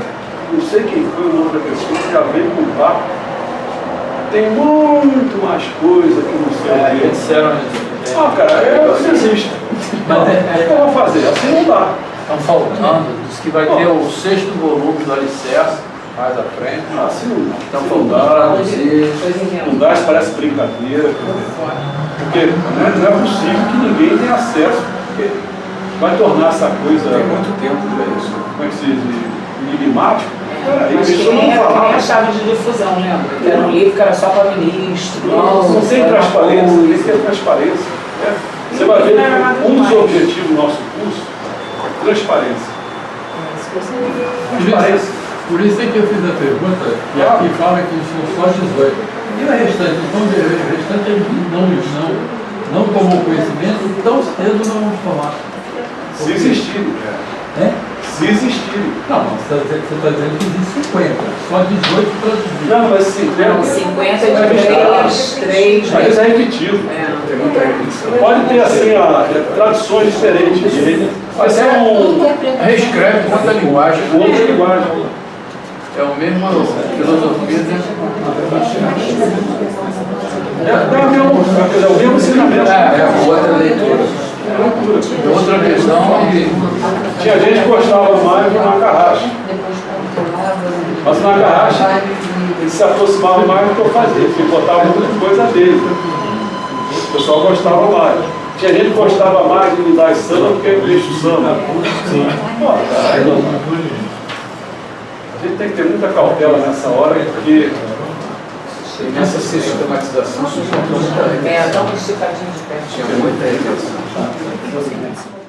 não sei quem foi uma outra pessoa que já veio com o papo. Tem muito mais coisa que não sei o que. Disseram Ah, cara, eu desisto. O que eu vou fazer? Assim não dá. Estão faltando, diz que vai ter o 6º volume do Alicerce, mais à frente. Assim não dá. Estão Assim não faltando dá. traduzir. Não dá, isso parece brincadeira. Porque não é possível que ninguém tenha acesso, porque vai tornar essa coisa. Tem muito tempo para isso. Como é que se diz? Enigmático. Peraí, Mas que deixa eu nem não a falar. chave de difusão, lembra? Que era um livro que era só para ministro. Não tem transparência, tem que ter transparência. Você vai ver que um dos objetivos do nosso curso é transparência. Transparência. Por isso é que eu fiz a pergunta, que aqui fala que são só 18. E o restante? Então, o restante eles não tomou conhecimento, tão cedo não vamos tomar. Se existirem. É? Se existirem. Não, você está dizendo que existe 50, só 18 traduzidos. Não, mas 50. 50 de 3. Mas é repetido. Pode ter assim traduções diferentes. Mas é Reescreve com outra linguagem. outra linguagem. É o mesmo filosofia, né? É o mesmo ensinamento. É outra leitura. Outra visão e Tinha gente que gostava mais do Macarracha. Mas o Macarracha, ele se aproximava mais do que eu fazia, porque botava muita coisa dele. O pessoal gostava mais. Tinha gente que gostava mais de lidar samba do que deixa o samba. Sim. Pô, a gente tem que ter muita cautela nessa hora, porque Nessa sistematização, Dá um esticadinho de pé. tinha muita regressão.